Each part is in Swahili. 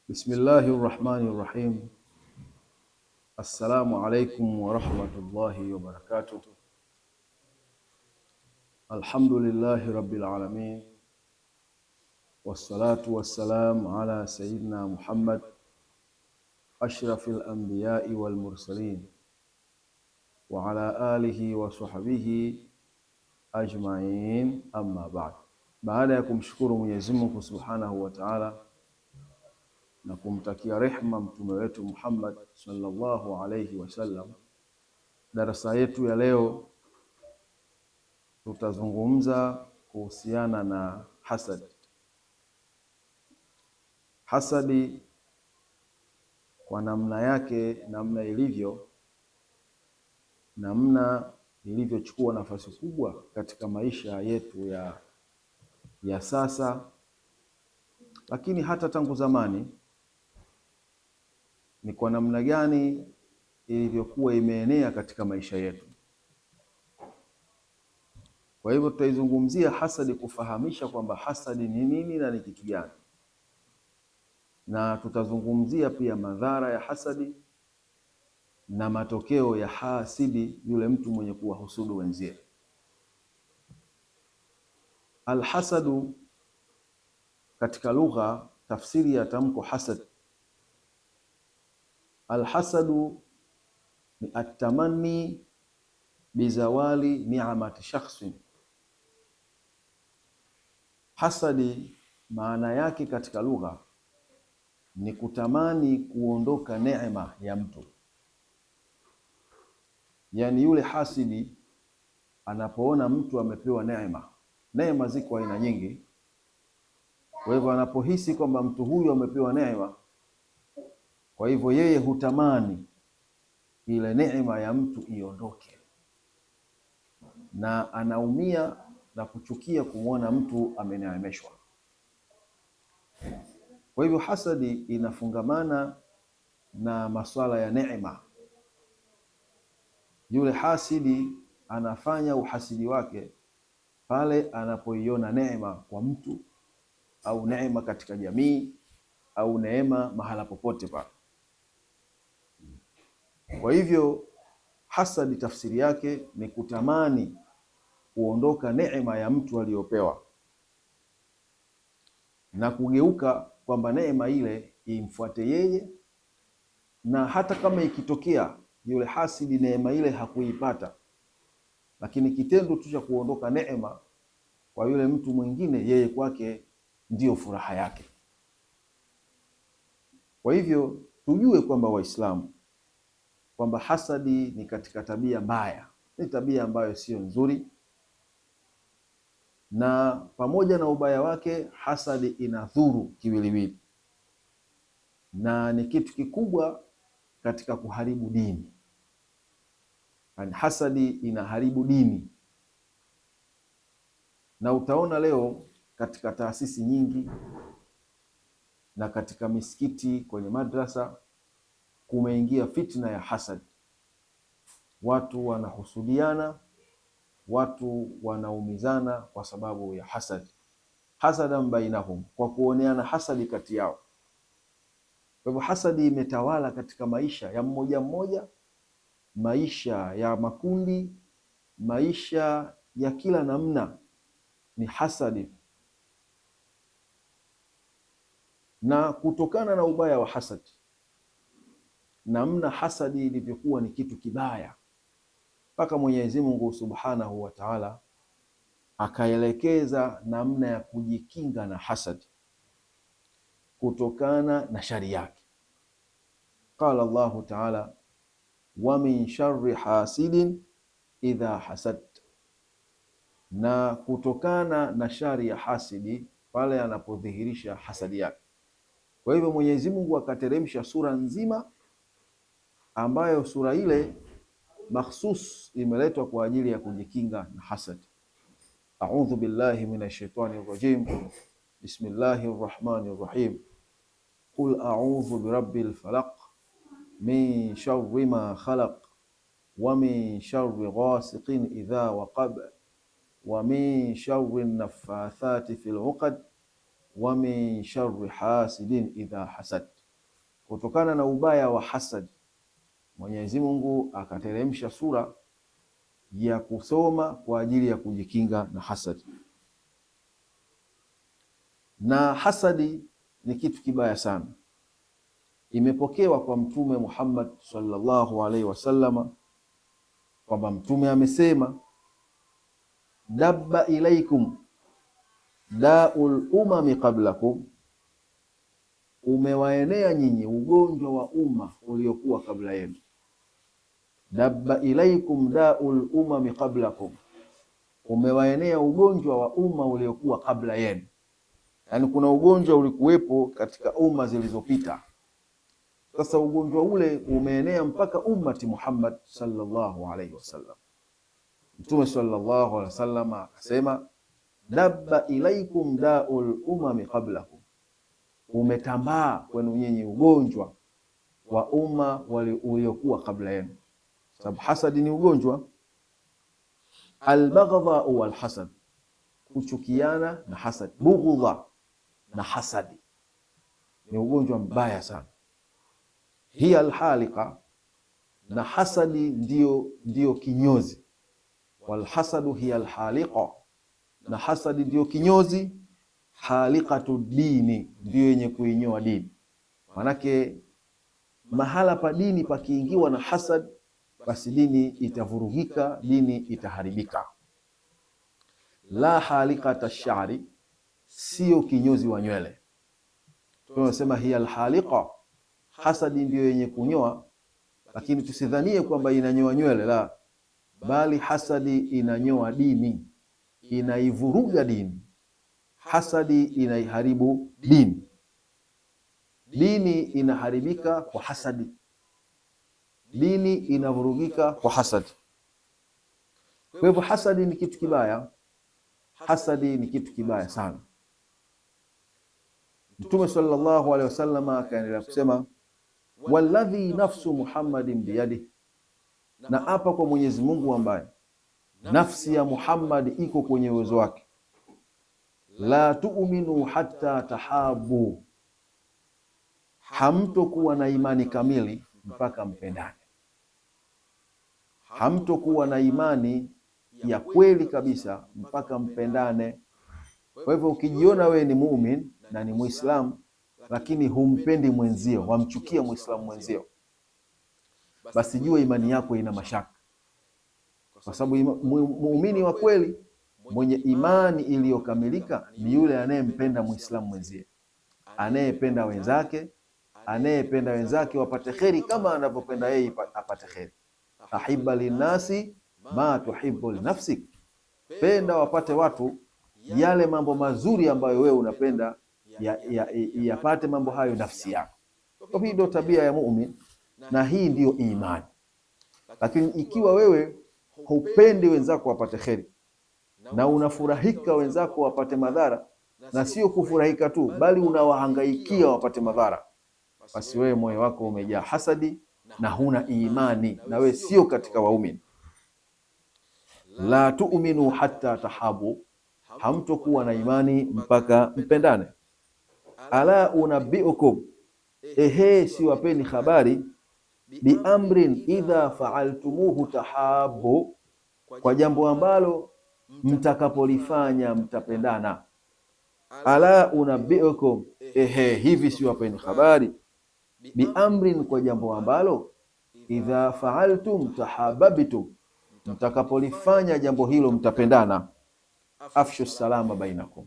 Bismillahir Rahmanir Rahim. Assalamu alaikum wa rahmatullahi wa barakatuh. Alhamdulillahi rabbil alamin. Wassalatu wassalamu ala sayyidina Muhammad ashrafil anbiya'i wal mursalin wa ala alihi wa sahbihi ajma'in, amma ba'd. Baada ya kumshukuru Mwenyezi Mungu Subhanahu wa Ta'ala na kumtakia rehma mtume wetu Muhammad sallallahu alayhi wasallam, darasa yetu ya leo tutazungumza kuhusiana na hasad. Hasadi kwa namna yake, namna ilivyochukua nafasi kubwa katika maisha yetu ya sasa, lakini hata tangu zamani, ni kwa namna gani ilivyokuwa imeenea katika maisha yetu. Kwa hivyo tutaizungumzia hasadi kufahamisha kwamba hasadi ni nini na ni kitu gani, na tutazungumzia pia madhara ya hasadi na matokeo ya hasidi, yule mtu mwenye kuwahusudu wenzie. Alhasadu katika lugha, tafsiri ya tamko hasad, alhasadu ni atamanni bizawali ni'amati shakhsin. Hasadi maana yake katika lugha ni kutamani kuondoka neema ya mtu. Yaani yule hasidi anapoona mtu amepewa neema ziko aina nyingi. Kwa hivyo anapohisi kwamba mtu huyu amepewa neema, kwa hivyo yeye hutamani ile neema ya mtu iondoke, na anaumia na kuchukia kumwona mtu ameneemeshwa. Kwa hivyo hasadi inafungamana na masuala ya neema. Yule hasidi anafanya uhasidi wake pale anapoiona neema kwa mtu, au neema katika jamii, au neema mahala popote pale. Kwa hivyo hasadi tafsiri yake ni kutamani kuondoka neema ya mtu aliyopewa, na kugeuka kwamba neema ile imfuate yeye, na hata kama ikitokea yule hasidi neema ile hakuipata, lakini kitendo tu cha kuondoka neema kwa yule mtu mwingine, yeye kwake ndiyo furaha yake. Kwa hivyo tujue kwamba Waislamu, kwamba hasadi ni katika tabia mbaya, ni tabia ambayo sio nzuri, na pamoja na ubaya wake, hasadi inadhuru kiwiliwili na ni kitu kikubwa katika kuharibu dini. Yani hasadi inaharibu dini, na utaona leo katika taasisi nyingi na katika misikiti, kwenye madrasa, kumeingia fitna ya hasadi. Watu wanahusudiana, watu wanaumizana kwa sababu ya hasadi, hasadan bainahum, kwa kuoneana hasadi kati yao. Kwa hivyo hasadi imetawala katika maisha ya mmoja mmoja, maisha ya makundi, maisha ya kila namna ni hasadi. Na kutokana na ubaya wa hasadi, namna hasadi ilivyokuwa ni kitu kibaya, mpaka Mwenyezi Mungu Subhanahu wa Ta'ala akaelekeza namna ya kujikinga na hasadi kutokana na shari yake. Qala Allahu Ta'ala, wa min sharri hasidin idha hasad, na kutokana na shari ya hasidi pale anapodhihirisha hasadi yake. Kwa hivyo Mwenyezi Mungu akateremsha sura nzima, ambayo sura ile makhsus imeletwa kwa ajili ya kujikinga na hasad. A'udhu billahi minash shaitani rajim. Bismillahir rahmanir rahim. Qul a'udhu birabbil falaq min sharri ma khalaq wa min sharri ghasiqin idha waqab wa min sharri naffathati fil 'uqad wa min sharri hasidin idha hasad, kutokana na ubaya wa hasad Mwenyezi Mungu akateremsha sura ya kusoma kwa ajili ya kujikinga na hasad. Na hasadi ni kitu kibaya sana. Imepokewa kwa Mtume Muhammad sallallahu alaihi wasallama kwamba Mtume amesema, dabba ilaikum daul umami qablakum, umewaenea nyinyi ugonjwa wa umma uliokuwa kabla yenu. Dabba ilaikum daul umami qablakum, umewaenea ugonjwa wa umma uliokuwa kabla yenu. Yani kuna ugonjwa ulikuwepo katika umma zilizopita. Sasa ugonjwa ule umeenea mpaka ummati Muhammad sallallahu alaihi wasallam. Mtume sallallahu alaihi wasallam akasema, dabba ilaikum daul umami qablakum, umetambaa kwenu nyinyi ugonjwa wa umma uliokuwa kabla yenu. Sababu hasadi ni ugonjwa. Albaghdha wal hasad, kuchukiana na hasad. Bughdha na hasadi ni ugonjwa mbaya sana. Hiya alhalika, na hasadi ndio kinyozi. Walhasadu hiya alhalika, na hasadi ndio kinyozi. Halikatu dini, ndio yenye kuinyoa dini. Manake mahala pa dini pakiingiwa na hasad, basi dini itavurugika, dini itaharibika. La halikata shari, sio kinyozi wa nywele. Tunasema hiya alhalika, hasadi ndio yenye kunyoa, lakini tusidhanie kwamba inanyoa nywele, la, bali hasadi inanyoa dini, inaivuruga dini. Hasadi inaiharibu dini. Dini inaharibika kwa hasadi, dini inavurugika kwa hasadi. Kwa hivyo hasadi ni kitu kibaya, hasadi ni kitu kibaya sana. Mtume sallallahu alaihi wasallam akaendelea kusema, walladhi nafsu Muhammadin biyadihi, na apa kwa Mwenyezi Mungu ambaye nafsi ya Muhammad iko kwenye uwezo wake, la tu'minu hatta tahabu, hamtokuwa na imani kamili mpaka mpendane. Hamtokuwa na imani ya kweli kabisa mpaka mpendane. Kwa hivyo ukijiona wewe ni muumini na ni Muislamu lakini humpendi mwenzio, wamchukia Muislamu mwenzio, basi jua imani yako ina mashaka, kwa sababu muumini wa kweli mwenye imani iliyokamilika ni yule anayempenda Muislamu mwenzie, anayependa wenzake wapate kheri kama anavyopenda yeye apate kheri. Ahibba linnasi ma tuhibbu linafsik, penda wapate watu yale mambo mazuri ambayo wewe unapenda yapate mambo hayo nafsi yako. Kwa hii ndio tabia ya muumini na hii ndiyo imani. Lakini ikiwa wewe hupendi wenzako wapate kheri na unafurahika wenzako wapate madhara, na sio kufurahika tu bali unawahangaikia wapate madhara, basi wewe moyo wako umejaa hasadi na huna imani, na wewe sio katika waumini. La tu'minu hatta tahabu, hamtokuwa na imani mpaka mpendane. Ala unabbiukum, siwapeni habari, bi amrin idha fa'altumuhu tahabu, kwa jambo ambalo mtakapolifanya mtapendana. Ala unabbiukum, hivi siwapeni habari, bi amrin, kwa jambo ambalo idha fa'altum tahabbtum, mtakapolifanya jambo hilo mtapendana. Afshu salama bainakum,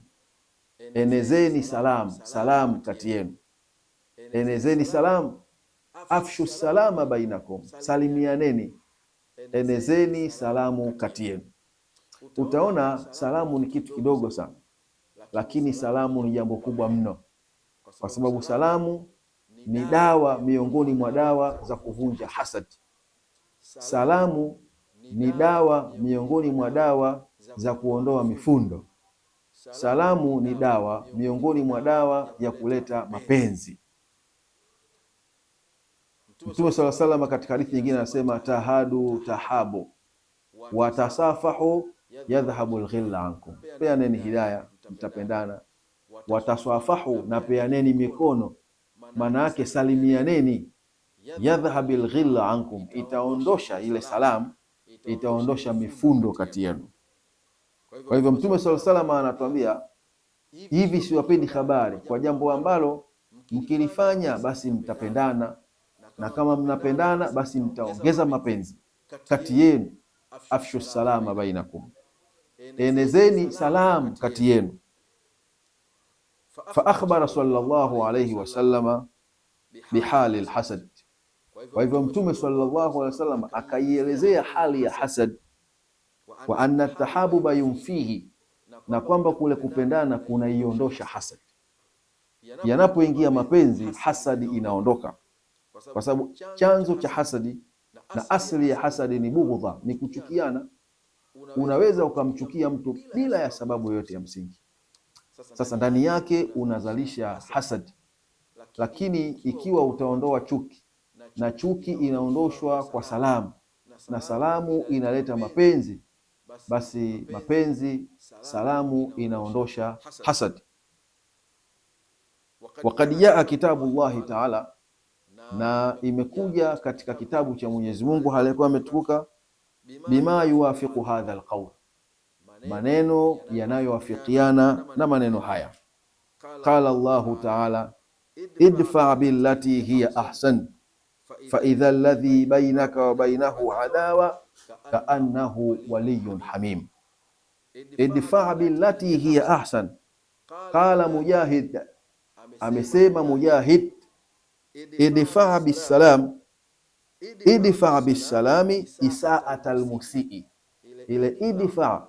enezeni salam kati yenu. Enezeni salam, afshu salama bainakum, salimianeni, enezeni salamu kati yenu. Utaona salamu ni kitu kidogo sana, lakini salamu ni jambo kubwa mno, kwa sababu salamu ni dawa miongoni mwa dawa za kuvunja hasad. Salamu ni dawa miongoni mwa dawa za kuondoa mifundo. Salamu ni dawa miongoni mwa dawa ya kuleta mapenzi. Mtume sallallahu alaihi wasallam katika hadithi nyingine anasema, tahadu tahabu watasafahu yadhhabu alghilla ankum, peaneni hidayah mtapendana, wataswafahu, na peaneni mikono, maana yake salimianeni. Yadhhabil ghilla ankum, itaondosha ile salamu, itaondosha mifundo kati yenu. Kwa hivyo Mtume sallallahu alaihi wasallam anatuambia hivi, siwapendi habari kwa jambo ambalo mkilifanya basi mtapendana, na kama mnapendana basi mtaongeza mapenzi kati yenu. Afshu salama bainakum, enezeni salam kati yenu. Fa akhbara sallallahu alayhi wasallama bihali alhasad. Kwa hivyo Mtume sallallahu alayhi wasallam akaielezea hali ya hasad, wa anna tahabuba yunfihi, na kwamba kule kupendana kunaiondosha hasad. Yanapoingia mapenzi, hasadi inaondoka, kwa sababu chanzo cha hasadi na asili ya hasadi ni bughdha, ni kuchukiana. Unaweza ukamchukia mtu bila ya sababu yoyote ya msingi, sasa ndani yake unazalisha hasadi. Lakini ikiwa utaondoa chuki, na chuki inaondoshwa kwa salamu, na salamu inaleta mapenzi, basi mapenzi, salamu inaondosha hasad. Waqad jaa kitabu Allahi taala, na imekuja katika kitabu cha Mwenyezi Mungu aliyekuwa ametukuka, bima yuwafiqu hadha alqawl, maneno yanayowafikiana na maneno haya. Qala Allahu taala, idfa billati hiya ahsan fa idha alladhi bainaka wa bainahu adawa kaannahu waliyyun hamim. Idfa billati hiya ahsan, qala Mujahid, amesema Mujahid, idfa bisalam, idfa bisalami isaat almusii. Ile idfa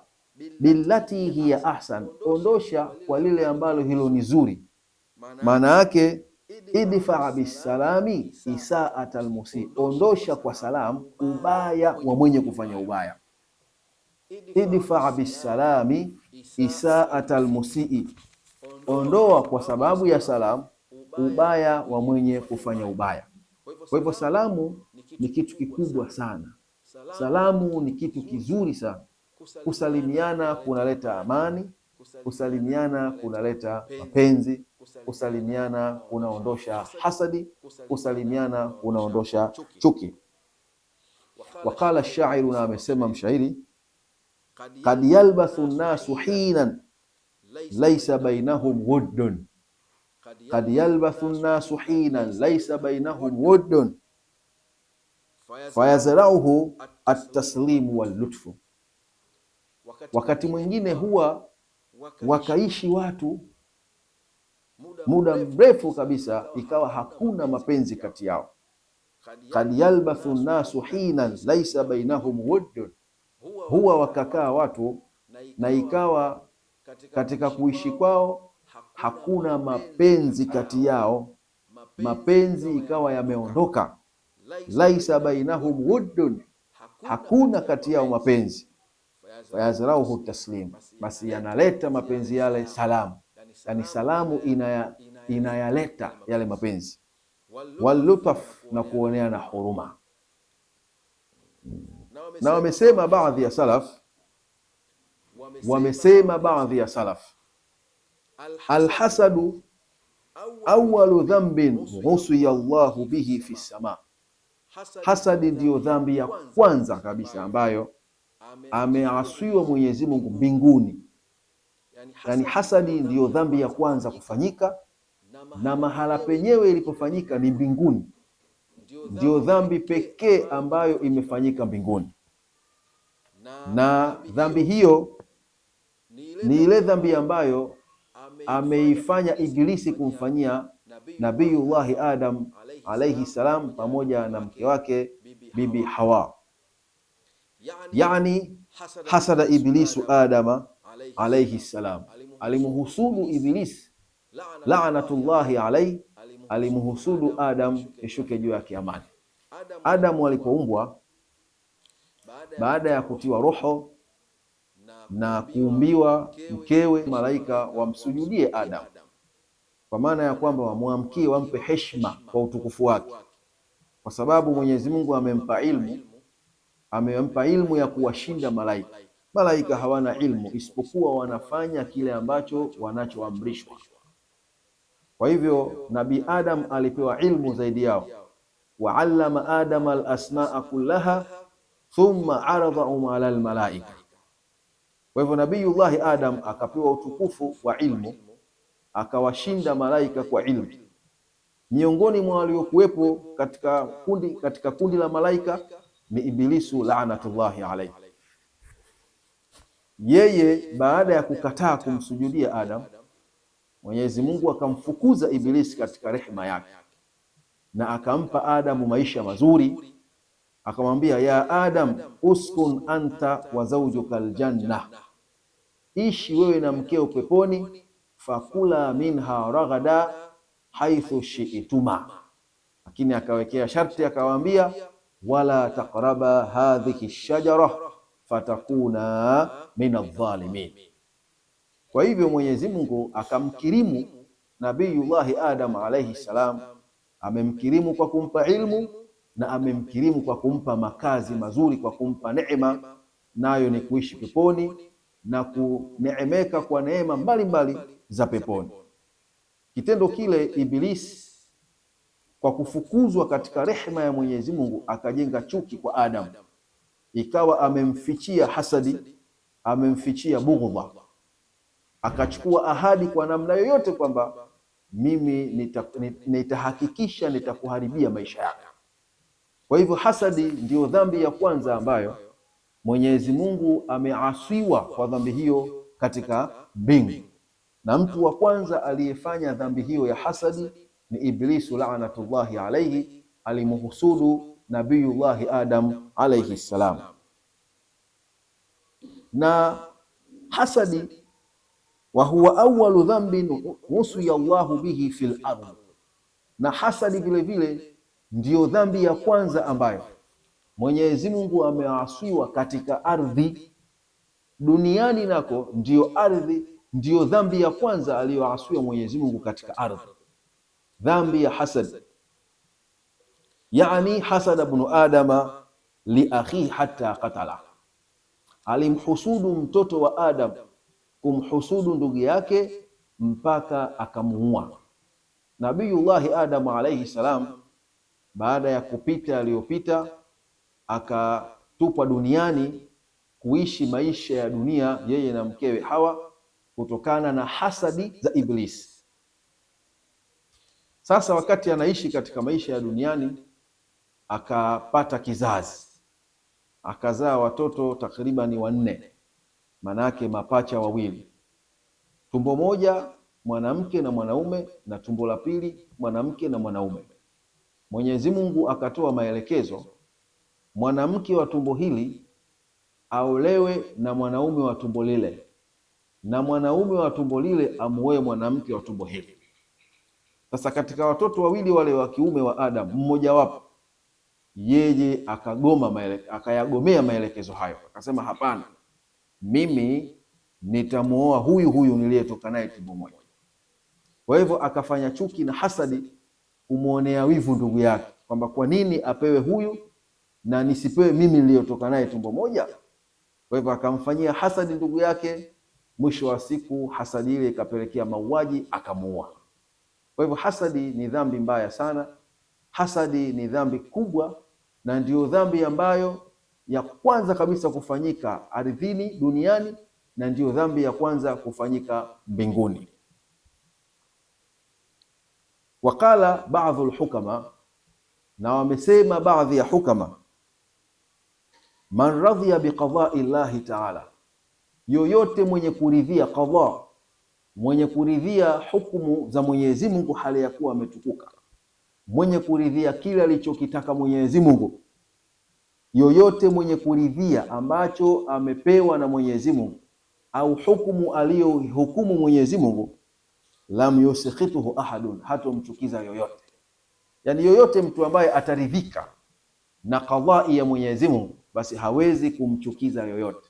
billati hiya ahsan, ondosha kwa lile ambalo hilo ni zuri. Maana yake idfa bisalami isaat almusii, ondosha kwa salam ubaya wa mwenye kufanya ubaya. Idfa bisalami isaat almusii, ondoa kwa sababu ya salam ubaya wa mwenye kufanya ubaya. Kwa hivyo salamu ni kitu kikubwa sana, salamu ni kitu kizuri sana. Kusalimiana kunaleta amani, kusalimiana kunaleta mapenzi, kusalimiana kunaondosha hasadi, kusalimiana kunaondosha chuki. Waqala ash-sha'iru, na amesema mshairi, qad yalbathu an-nasu hinan laysa bainahum wuddun, qad yalbathu an-nasu hinan laysa bainahum wuddun fayazra'uhu at-taslimu wal-lutfu. Wakati mwingine huwa wakaishi watu muda mrefu kabisa, ikawa hakuna mapenzi kati yao. Qad yalbathu an-nasu hinan laysa bainahum wuddun, huwa wakakaa watu na ikawa katika kuishi kwao hakuna mapenzi kati yao, mapenzi ikawa yameondoka. Laisa bainahum wuddun, hakuna kati yao mapenzi. Fayazrauhu taslim, basi yanaleta mapenzi yale salamu, yani salamu inayaleta yale mapenzi. Walutaf, na kuoneana huruma. Na wamesema baadhi ya salaf, alhasadu awwalu dhanbin usiya Allahu bihi fi sama, hasadi ndiyo dhambi ya kwanza kabisa ambayo ameasiwa Mwenyezi Mungu mbinguni. Yani hasadi ndiyo dhambi ya kwanza kufanyika, na mahala penyewe ilipofanyika ni mbinguni. Ndiyo dhambi pekee ambayo imefanyika mbinguni, na dhambi hiyo ni ile dhambi ambayo ameifanya Ibilisi kumfanyia Nabiyullahi Adam alayhi salam pamoja na mke wake Bibi Hawa. Yani hasada Iblisu Adama alayhi salam, alimuhusudu Iblis, la'natullahi alayhi, alimuhusudu Adam ishuke juu yake amani. Adamu alipoumbwa, baada ya kutiwa roho na kuumbiwa mkewe, malaika wamsujudie Adam, kwa maana ya kwamba wamwamkie, wampe heshima kwa utukufu wake, kwa sababu Mwenyezi Mungu amempa ilmu ya kuwashinda malaika. Malaika hawana ilmu isipokuwa wanafanya kile ambacho wanachoamrishwa. Kwa hivyo Nabii Adam alipewa ilmu zaidi yao. Wa allama Adama al-asmaa kullaha thumma aradahum ala al-malaika. Kwa hivyo Nabiyullahi Adam akapewa utukufu wa ilmu, akawashinda malaika kwa ilmu. Miongoni mwa waliokuwepo katika kundi la malaika ni Ibilisu laanatullahi alayhi. Yeye baada ya kukataa kumsujudia Adam, Mwenyezi Mungu akamfukuza Ibilisi katika rehema yake na akampa Adamu maisha mazuri, akamwambia ya Adam uskun anta wa zawjuka aljanna, ishi wewe na mkeo peponi, fakula minha raghada haithu shi'tuma. Lakini akawekea sharti, akawaambia wala taqraba hadhihi shajara fatakuna min adh-dhalimin. Kwa hivyo Mwenyezi Mungu akamkirimu Nabiyullahi Adam alayhi salam, amemkirimu kwa kumpa ilmu na amemkirimu kwa kumpa makazi mazuri, kwa kumpa neema, nayo ni kuishi peponi na kuneemeka kwa neema mbalimbali za peponi. Kitendo kile Iblis kwa kufukuzwa katika rehema ya Mwenyezi Mungu akajenga chuki kwa Adam, ikawa amemfichia hasadi, amemfichia bughdha, akachukua ahadi kwa namna yoyote kwamba mimi nitahakikisha nitakuharibia maisha yako. Kwa hivyo hasadi ndiyo dhambi ya kwanza ambayo Mwenyezi Mungu ameasiwa kwa dhambi hiyo katika mbingu, na mtu wa kwanza aliyefanya dhambi hiyo ya hasadi ni Iblisu laanatullahi alayhi, alimuhusudu Nabiyullahi Adam alayhi salam. Na hasadi wa huwa awwalu dhanbin usiya Allahu bihi fil ardh, na hasadi vile vile ndiyo dhambi ya kwanza ambayo Mwenyezi Mungu ameasiwa katika ardhi. Duniani nako ndiyo ardhi, ndiyo dhambi ya kwanza aliyoasiwa Mwenyezi Mungu katika ardhi, dhambi ya hasad. Yani hasad ibn Adama li akhi hatta qatala, alimhusudu mtoto wa Adam, kumhusudu ndugu yake mpaka akamuua. Nabiyullahi Adam alayhi salam baada ya kupita aliyopita, akatupwa duniani kuishi maisha ya dunia yeye na mkewe Hawa kutokana na hasadi za Iblis. Sasa wakati anaishi katika maisha ya duniani akapata kizazi, akazaa watoto takribani 4, manake mapacha wawili, tumbo moja mwanamke na mwanaume na tumbo la pili mwanamke na mwanaume. Mwenyezi Mungu akatoa maelekezo, mwanamke wa tumbo hili aolewe na mwanaume wa tumbo lile, na mwanaume wa tumbo lile amuoe mwanamke wa tumbo hili. Sasa katika watoto wawili wale wa kiume wa Adam, mmoja wapo yeye akayagomea maelekezo hayo, akasema hapana, mimi nitamuoa huyu niliyetoka naye tumbo moja. Kwa hivyo akafanya chuki na hasadi, kumuonea wivu ndugu yake kwamba kwa nini apewe huyu na nisipewe mimi niliyotoka naye tumbo moja. Kwa hivyo akamfanyia hasadi ndugu yake, mwisho wa siku hasadi ile ikapelekea mauaji, akamuua. Kwa hivyo hasadi ni dhambi mbaya sana. Hasadi ni dhambi kubwa, na ndiyo dhambi ambayo ya kwanza kabisa kufanyika ardhini, duniani, na ndiyo dhambi ya kwanza kufanyika mbinguni. Wakala baadhi al-hukama, na wamesema baadhi ya hukama, man radhiya biqadai llahi ta'ala, yoyote mwenye kuridhia qadha, mwenye kuridhia hukumu za Mwenyezi Mungu hali ya kuwa ametukuka, mwenye kuridhia kile alichokitaka Mwenyezi Mungu, yoyote mwenye kuridhia ambacho amepewa na Mwenyezi Mungu au hukumu aliyohukumu Mwenyezi Mungu, lam yusikhituhu ahadun, hatomchukiza yoyote. Yani yoyote mtu ambaye ataridhika na qadai ya Mwenyezi Mungu, basi hawezi kumchukiza yoyote.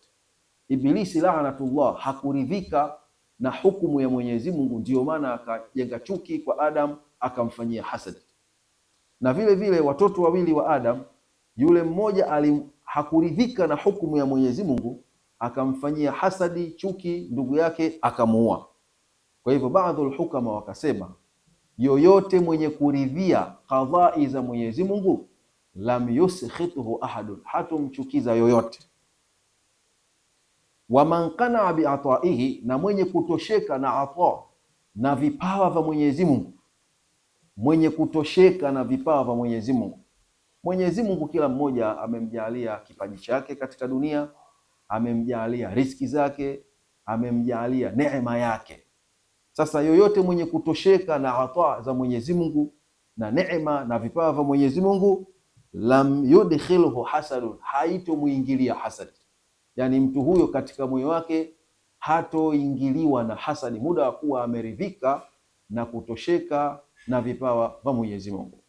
Ibilisi laanatullah hakuridhika na hukumu ya Mwenyezi Mungu, ndio maana akajenga chuki kwa Adam, akamfanyia hasad. Na vile vile watoto wawili wa Adam, yule mmoja hakuridhika na hukumu ya Mwenyezi Mungu, akamfanyia hasadi, chuki ndugu yake, akamuua. Kwa hivyo baadhi hukama wakasema yoyote mwenye kuridhia kadhai za Mwenyezi Mungu, lam yuskhithu ahadun, hatomchukiza yoyote. Wa man qanaa bi ataihi, na mwenye kutosheka na ata na vipawa vya Mwenyezi Mungu, mwenye kutosheka na vipawa vya Mwenyezi Mungu. Mwenyezi Mungu kila mmoja amemjalia kipaji chake katika dunia, amemjalia riski zake, amemjalia neema yake. Sasa yoyote mwenye kutosheka na ata za Mwenyezi Mungu na neema na vipawa vya Mwenyezi Mungu, lam yudkhilhu hasadun, haitomuingilia hasad. Yani mtu huyo katika moyo wake hatoingiliwa na hasadi, muda wa kuwa ameridhika na kutosheka na vipawa vya Mwenyezi Mungu.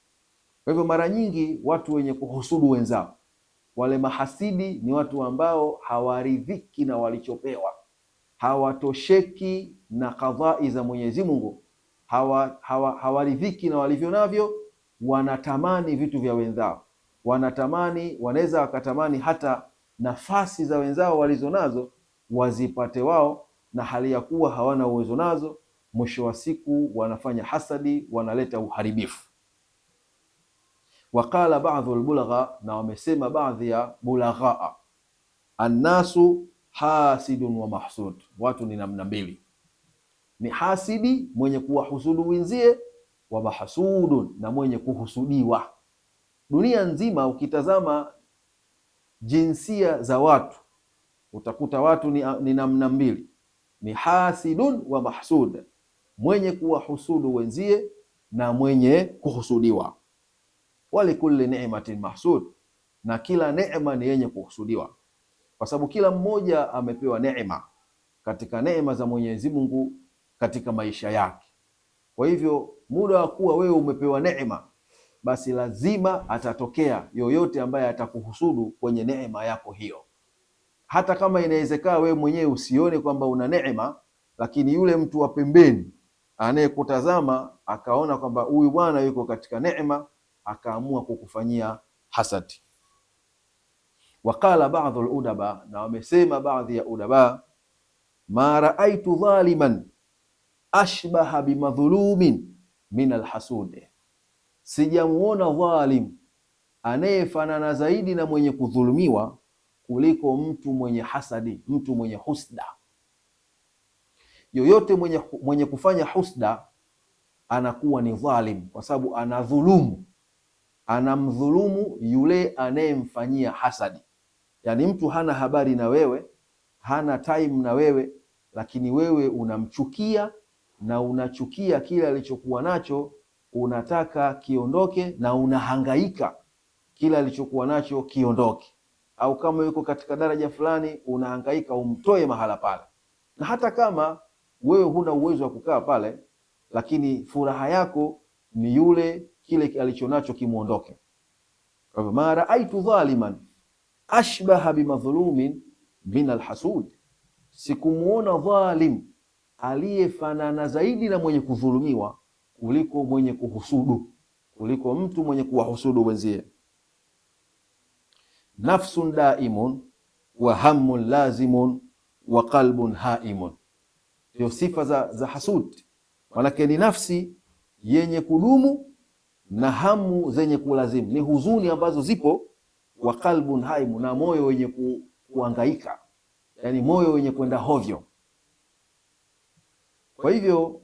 Kwa hivyo mara nyingi watu wenye kuhusudu wenzao, wale mahasidi, ni watu ambao hawaridhiki na walichopewa, hawatosheki na kadhai za Mwenyezi Mungu, hawaridhiki na walivyo navyo, wanatamani vitu vya wenzao, wanatamani, wanaweza wakatamani hata nafasi za wenzao walizo nazo wazipate wao, na hali ya kuwa hawana uwezo nazo. Mwisho wa siku wanafanya hasadi, wanaleta uharibifu. Waqala ba'dhu al-bulagha, na wamesema baadhi ya bulagha, annasu hasidun wa mahsud, watu ni namna mbili, ni hasidi mwenye kuwahusudu wenzie, wa mahsudun, na mwenye kuhusudiwa. Dunia nzima ukitazama jinsia za watu utakuta watu ni namna mbili, ni hasidun wa mahsud, mwenye kuwahusudu wenzie na mwenye kuhusudiwa. Walikulli ni'matin mahsud, na kila neema ni yenye kuhusudiwa, kwa sababu kila mmoja amepewa neema katika neema za Mwenyezi Mungu katika maisha yake. Kwa hivyo muda wa kuwa wewe umepewa neema, basi lazima atatokea yoyote ambaye atakuhusudu kwenye neema yako hiyo. Hata kama inawezekana wewe mwenyewe usione kwamba una neema, lakini yule mtu wa pembeni anayekutazama akaona kwamba huyu bwana yuko katika neema, akaamua kukufanyia hasadi. Waqala ba'dhu al-udaba, na wamesema baadhi ya udaba, ma raaitu dhaliman ashbaha bimadhulumin min alhasud, sijamuona dhalim anayefanana zaidi na mwenye kudhulumiwa kuliko mtu mwenye hasadi, mtu mwenye husda. Yoyote mwenye kufanya husda anakuwa ni dhalim, kwa sababu anadhulumu, anamdhulumu yule anayemfanyia hasadi. Yani mtu hana habari na wewe, hana time na wewe, lakini wewe unamchukia na unachukia kile alichokuwa nacho, unataka kiondoke na unahangaika kile alichokuwa nacho kiondoke. Au kama yuko katika daraja fulani, unahangaika umtoe mahala pale, na hata kama wewe huna uwezo wa kukaa pale, lakini furaha yako ni yule kile alichonacho kimuondoke. Kwa hivyo ma raaitu dhaliman ashbaha bimadhulumin min alhasud, sikumuona dhalim aliyefanana zaidi na mwenye kudhulumiwa kuliko mwenye kuhusudu, kuliko mtu mwenye kuwahusudu wenzie. Nafsun daimun wa hammun lazimun wa qalbun haimun, ndio sifa za hasud. Manake ni nafsi yenye kudumu na hamu zenye kulazimu, ni huzuni ambazo zipo. Wa qalbun haimun, na moyo wenye kuangaika, yani moyo wenye kwenda hovyo. Kwa hivyo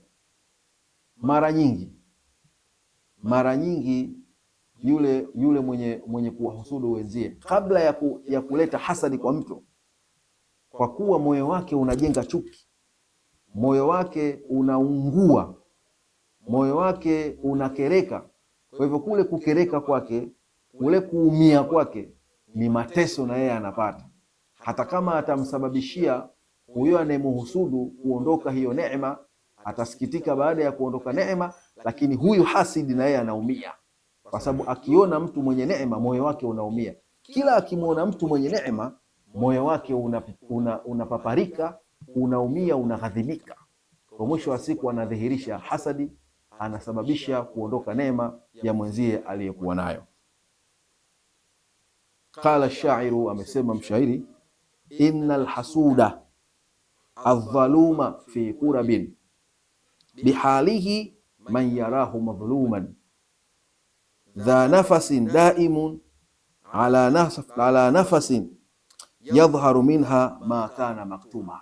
mara nyingi yule mwenye kuwahusudu wenzie, kabla ya kuleta hasadi kwa mtu, kwa kuwa moyo wake unajenga chuki, moyo wake unaungua, moyo wake unakereka. Kwa hivyo kule kukereka kwake, kule kuumia kwake ni mateso na yeye anapata, hata kama atamsababishia huyo anayemhusudu kuondoka hiyo neema, atasikitika baada ya kuondoka neema, lakini huyu hasidi na yeye anaumia, kwa sababu akiona mtu mwenye neema moyo wake unaumia. Kila akimwona mtu mwenye neema moyo wake unapaparika, unaumia, unaghadhibika. Kwa mwisho wa siku anadhihirisha hasadi, anasababisha kuondoka neema ya mwenzie aliyekuwa nayo. Qala shairu, amesema mshairi, innal hasuda adh-dhaluma fi qurabin bihalihi man yarahu madhluman dha nafasin daimun ala nafasin yadhharu minha ma kana maktuma.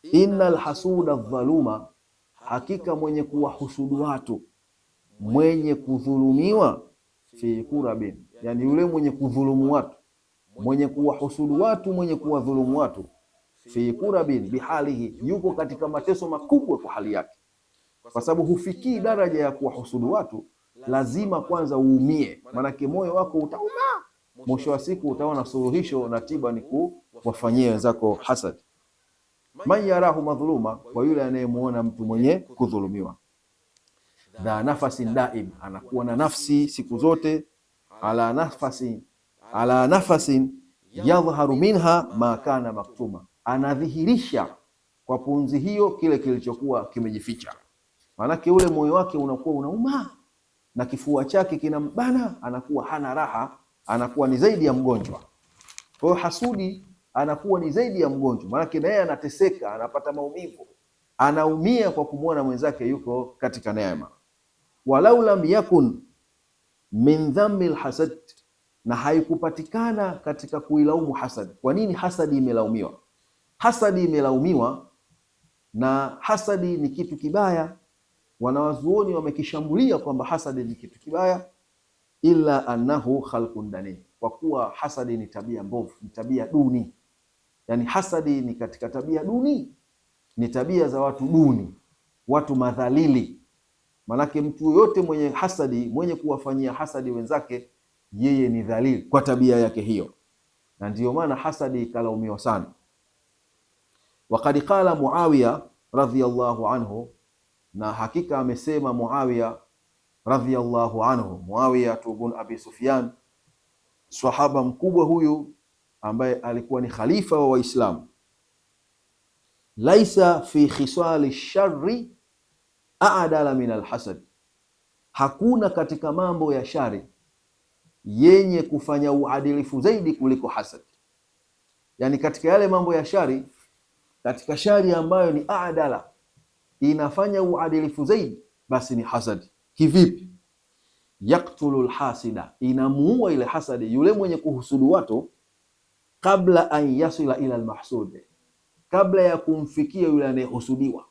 Innal hasuda dhaluma, hakika mwenye kuwahusudu watu, mwenye kudhulumiwa, fi kurabin, yani yule mwenye kudhulumu watu, mwenye kuwahusudu watu, mwenye kuwadhulumu watu, fi kurabin bihalihi, yuko katika mateso makubwa kwa hali yake, kwa sababu hufikii daraja ya kuwahusudu watu, lazima kwanza uumie, manake moyo wako utauma, mwisho wa siku utaona suluhisho na tiba ni kuwafanyia wenzako hasad. Man yarahu madhuluma, kwa yule anayemuona mtu mwenye kudhulumiwa. Dha nafasin daim, anakuwa na nafsi siku zote. Ala nafasin yadhharu minha ma kana maktuma, anadhihirisha kwa punzi hiyo kile kilichokuwa kimejificha. Manake ule moyo wake unakuwa unauma na kifua chake kinambana, anakuwa hana raha, anakuwa ni zaidi ya mgonjwa. Kwa hiyo hasudi anakuwa ni zaidi ya mgonjwa, manake na yeye anateseka, anapata maumivu, anaumia kwa kumwona mwenzake yuko katika neema. Walau lam yakun min dhammi alhasad, na haikupatikana katika kuilaumu hasad. Kwa nini hasadi imelaumiwa? Hasadi imelaumiwa, na hasadi ni kitu kibaya. Wanawazuoni wamekishambulia kwamba hasadi ni kitu kibaya, illa annahu khalqun dani, kwa kuwa hasadi ni tabia mbovu, ni tabia duni. Yani hasadi ni katika tabia duni, ni tabia za watu duni, watu madhalili. Manake mtu yote mwenye hasadi, mwenye kuwafanyia hasadi wenzake, yeye ni dhalili kwa tabia yake hiyo, na ndiyo maana hasadi ikalaumiwa sana. Waqad qala Muawiya radhiyallahu anhu, na hakika amesema Muawiya radhiyallahu anhu, Muawiya ibn Abi Sufyan, sahaba mkubwa huyu ambaye alikuwa ni khalifa wa Waislamu. Laisa fi khisali sharri a'dala min alhasad, hakuna katika mambo ya shari yenye kufanya uadilifu zaidi kuliko hasad. Yani katika yale mambo ya shari, katika shari ambayo ni a'dala, inafanya uadilifu zaidi, basi ni hasad. Kivipi? Yaktulu alhasida, inamuua ile hasadi, yule mwenye kuhusudu watu, kabla an yasila ila almahsud, kabla ya kumfikia yule anayehusudiwa.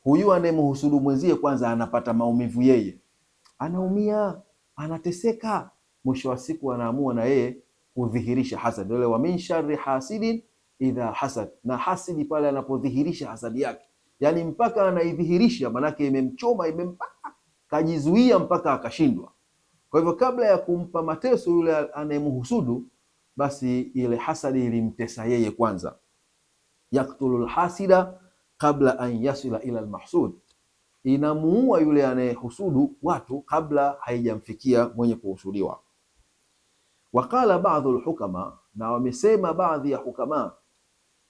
Huyu anayemhusudu mwenzie kwanza anapata maumivu, yeye anaumia, anateseka, mwisho wa siku anaamua na yeye kudhihirisha hasad. Wale wa min sharri hasidin idha hasad, na hasidi pale anapodhihirisha hasadi yake, yani mpaka anaidhihirisha, manake imemchoma, imempaka, kajizuia mpaka akashindwa. Kwa hivyo kabla ya kumpa mateso yule anayemhusudu, basi ile hasadi ilimtesa yeye kwanza. Yaktulu alhasida kabla an yasila ila almahsud, inamuua yule anayehusudu watu kabla haijamfikia mwenye kuhusudiwa. Waqala ba'dhu alhukama, na wamesema baadhi ya hukama,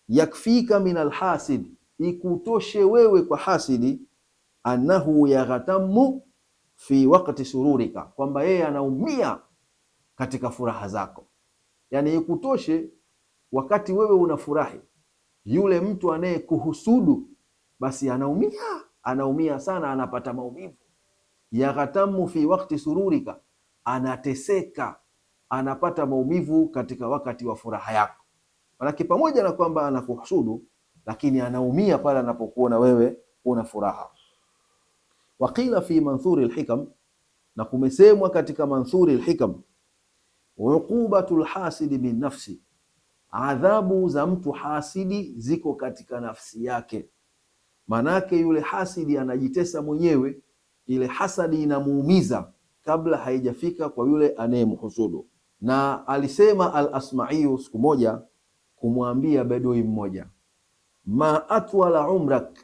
yakfika min alhasid, ikutoshe wewe kwa hasidi, annahu yaghtamu fi waqti sururika, kwamba yeye anaumia katika furaha zako. Yani ikutoshe wakati wewe unafurahi, yule mtu anayekuhusudu basi anaumia sana, anapata maumivu. Yaghtamu fi waqti sururika, anateseka, anapata maumivu katika wakati wa furaha yako. Manake pamoja na kwamba anakuhusudu, lakini anaumia pale anapokuona wewe una furaha. Waqila fi manthuri alhikam, na kumesemwa katika manthuri alhikam, uqubatul hasidi bin nafsi, adhabu za mtu hasidi ziko katika nafsi yake. Manake yule hasidi anajitesa mwenyewe, ile hasadi inamuumiza kabla haijafika kwa yule anayemhusudu. Na alisema al-Asma'i siku moja kumwambia bedui mmoja, ma atwala umrak,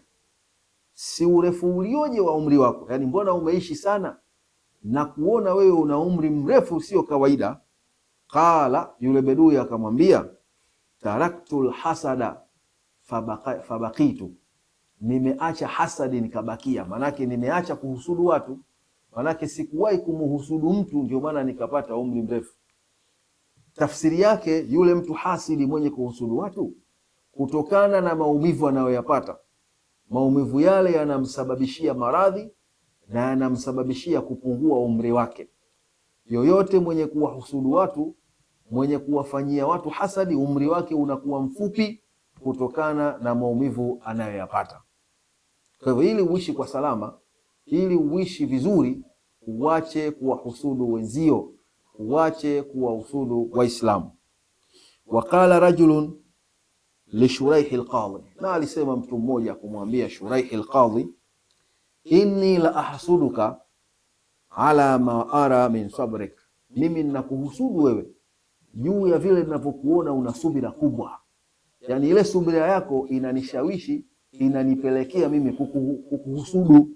si urefu ulioje wa umri wako, yani mbona umeishi sana na kuona wewe una umri mrefu sio kawaida. Qala, yule bedui akamwambia, taraktul hasada fabaqitu, nimeacha hasadi nikabakia. Manake nimeacha kuhusudu watu, manake sikuwahi kumuhusudu mtu, ndio maana nikapata umri mrefu. Tafsiri yake, yule mtu hasidi mwenye kuhusudu watu, kutokana na maumivu anayoyapata, maumivu yale yanamsababishia maradhi, na yanamsababishia kupungua umri wake. Yoyote mwenye kuwahusudu watu, mwenye kuwafanyia watu hasadi, umri wake unakuwa mfupi kutokana na maumivu anayoyapata. Kwa hivyo ili uishi kwa salama, ili uishi vizuri, uache kuwahusudu wenzio, uache kuwahusudu Waislamu. Waqala rajulun li Shuraihi al-Qadhi, na alisema mtu mmoja kumwambia Shuraihi al-Qadhi, inni la ahsuduka ala ma ara min sabrik, mimi ninakuhusudu wewe juu ya vile ninavyokuona una subira kubwa. Yani ile subira yako inanishawishi, inanipelekea mimi kukuhusudu.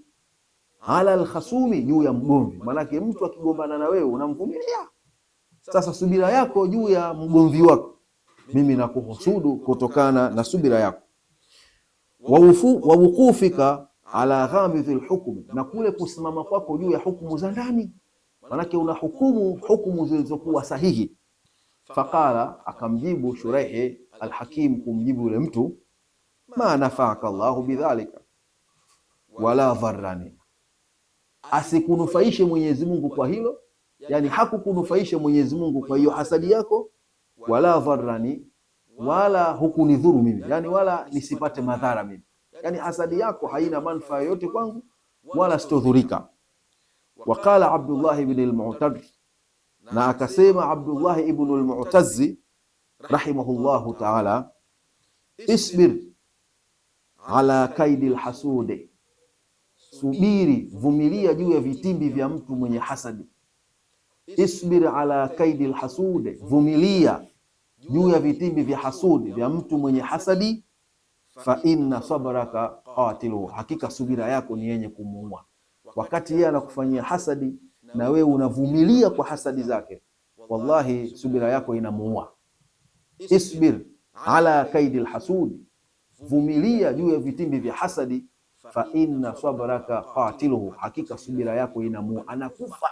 Ala alkhasumi, juu ya mgomvi. Maanake mtu akigombana na wewe unamvumilia. Sasa subira yako juu ya mgomvi wako, mimi nakuhusudu kutokana na subira yako. Wa wukufika ala ghamidhil hukm, na kule kusimama kwako juu ya hukumu za ndani, maanake una hukumu zilizokuwa sahihi. Faqala, akamjibu Shuraihi al-Hakim kumjibu yule mtu, ma nafaka Allahu bidhalika wala dharrani, asikunufaishe Mwenyezi Mungu kwa hilo, yani hakukunufaisha Mwenyezi Mungu kwa hiyo hasadi yako, wala dharrani, wala hukunidhuru mimi, yani wala nisipate madhara mimi, yani hasadi yako haina manufaa yote kwangu wala sitodhurika. Waqala Abdullah ibn al-Mu'tadh, na akasema Abdullah ibn al-Mu'tazzi rahimahullahu ta'ala, isbir ala kaidi al-hasudi, subiri, vumilia juu ya vitimbi vya mtu mwenye hasadi. Isbir ala kaidi al-hasudi, vumilia juu ya vitimbi vya hasudi vya mtu mwenye hasadi. Fa inna sabraka qatiluhu, hakika subira yako ni yenye kumuua. Wakati yeye anakufanyia hasadi na wewe unavumilia kwa hasadi zake, wallahi subira yako inamuua. Isbir ala kaidi alhasudi, vumilia juu ya vitimbi vya hasadi. Fa inna sabraka qatiluhu, hakika subira yako inamuua, anakufa,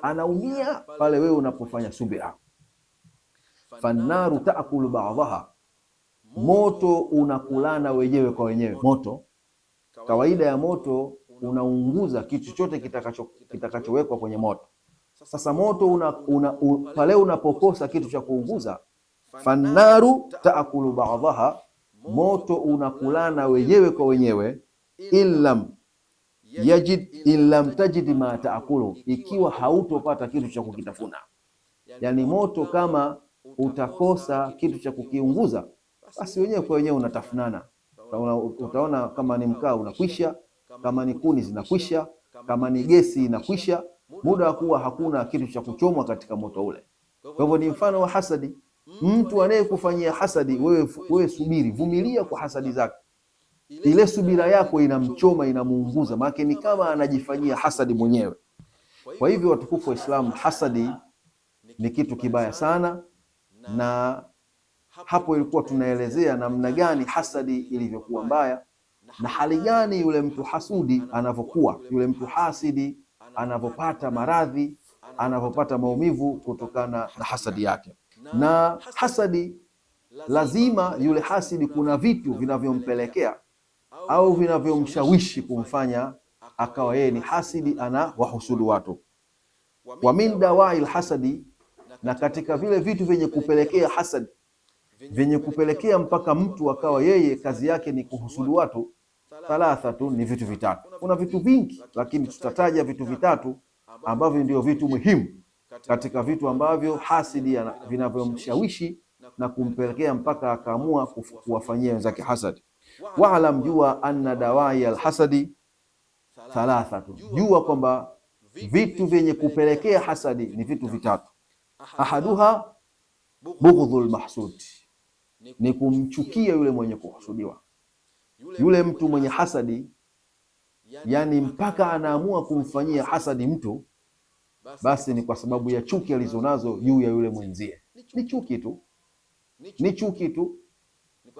anaumia pale wewe unapofanya subira. Fannaru taakulu ba'daha, moto unakulana wenyewe kwa wenyewe. Moto, kawaida ya moto unaunguza kitu chochote kitakachowekwa kwenye moto. Sasa moto pale unapokosa kitu cha kuunguza, fannaru taakulu ba'daha, moto unakulana wenyewe kwa wenyewe. Illam tajid ma taakulu, ikiwa hautopata kitu cha kukitafuna. Yani moto kama utakosa kitu cha kukiunguza, basi wenyewe kwa wenyewe unatafunana. Utaona kama ni mkaa unakwisha, kama ni kuni zinakwisha, kama ni gesi inakwisha, muda wa kuwa hakuna kitu cha kuchomwa katika moto ule. Kwa hivyo ni mfano wa hasadi. Mtu anayekufanyia hasadi, wewe subiri, vumilia kwa hasadi zake. Ile subira yako inamchoma, inamuunguza, maana ni kama anajifanyia hasadi mwenyewe. Kwa hivyo watukufu wa Islam, hasadi ni kitu kibaya sana, na hapo ilikuwa tunaelezea namna gani hasadi ilivyokuwa mbaya na hali gani yule mtu hasudi anavyokuwa, yule mtu hasidi anavyopata maradhi, anavyopata maumivu kutokana na hasadi yake. Na hasadi, lazima yule hasidi kuna vitu vinavyompelekea au vinavyomshawishi kumfanya akawa yeye ni hasidi, ana wahusudu watu. Wa min dawa'il hasadi, na katika vile vitu vyenye kupelekea hasadi, vyenye kupelekea mpaka mtu akawa yeye kazi yake ni kuhusudu watu, thalathatu, ni vitu vitatu. Kuna vitu vingi, lakini tutataja vitu vitatu ambavyo ndio vitu muhimu katika vitu ambavyo hasidi vinavyomshawishi na kumpelekea mpaka akaamua kuwafanyia wenzake hasadi. Wa'lam, jua anna dawai alhasadi thalathatu, jua kwamba vitu vyenye kupelekea hasadi ni vitu vitatu. Ahaduha bughdhul mahsud, ni kumchukia yule mwenye kuhusudiwa. Yule mtu mwenye hasadi, yani mpaka anaamua kumfanyia hasadi mtu, basi ni kwa sababu ya chuki alizonazo juu ya yule mwenzie. Ni chuki tu, ni chuki tu,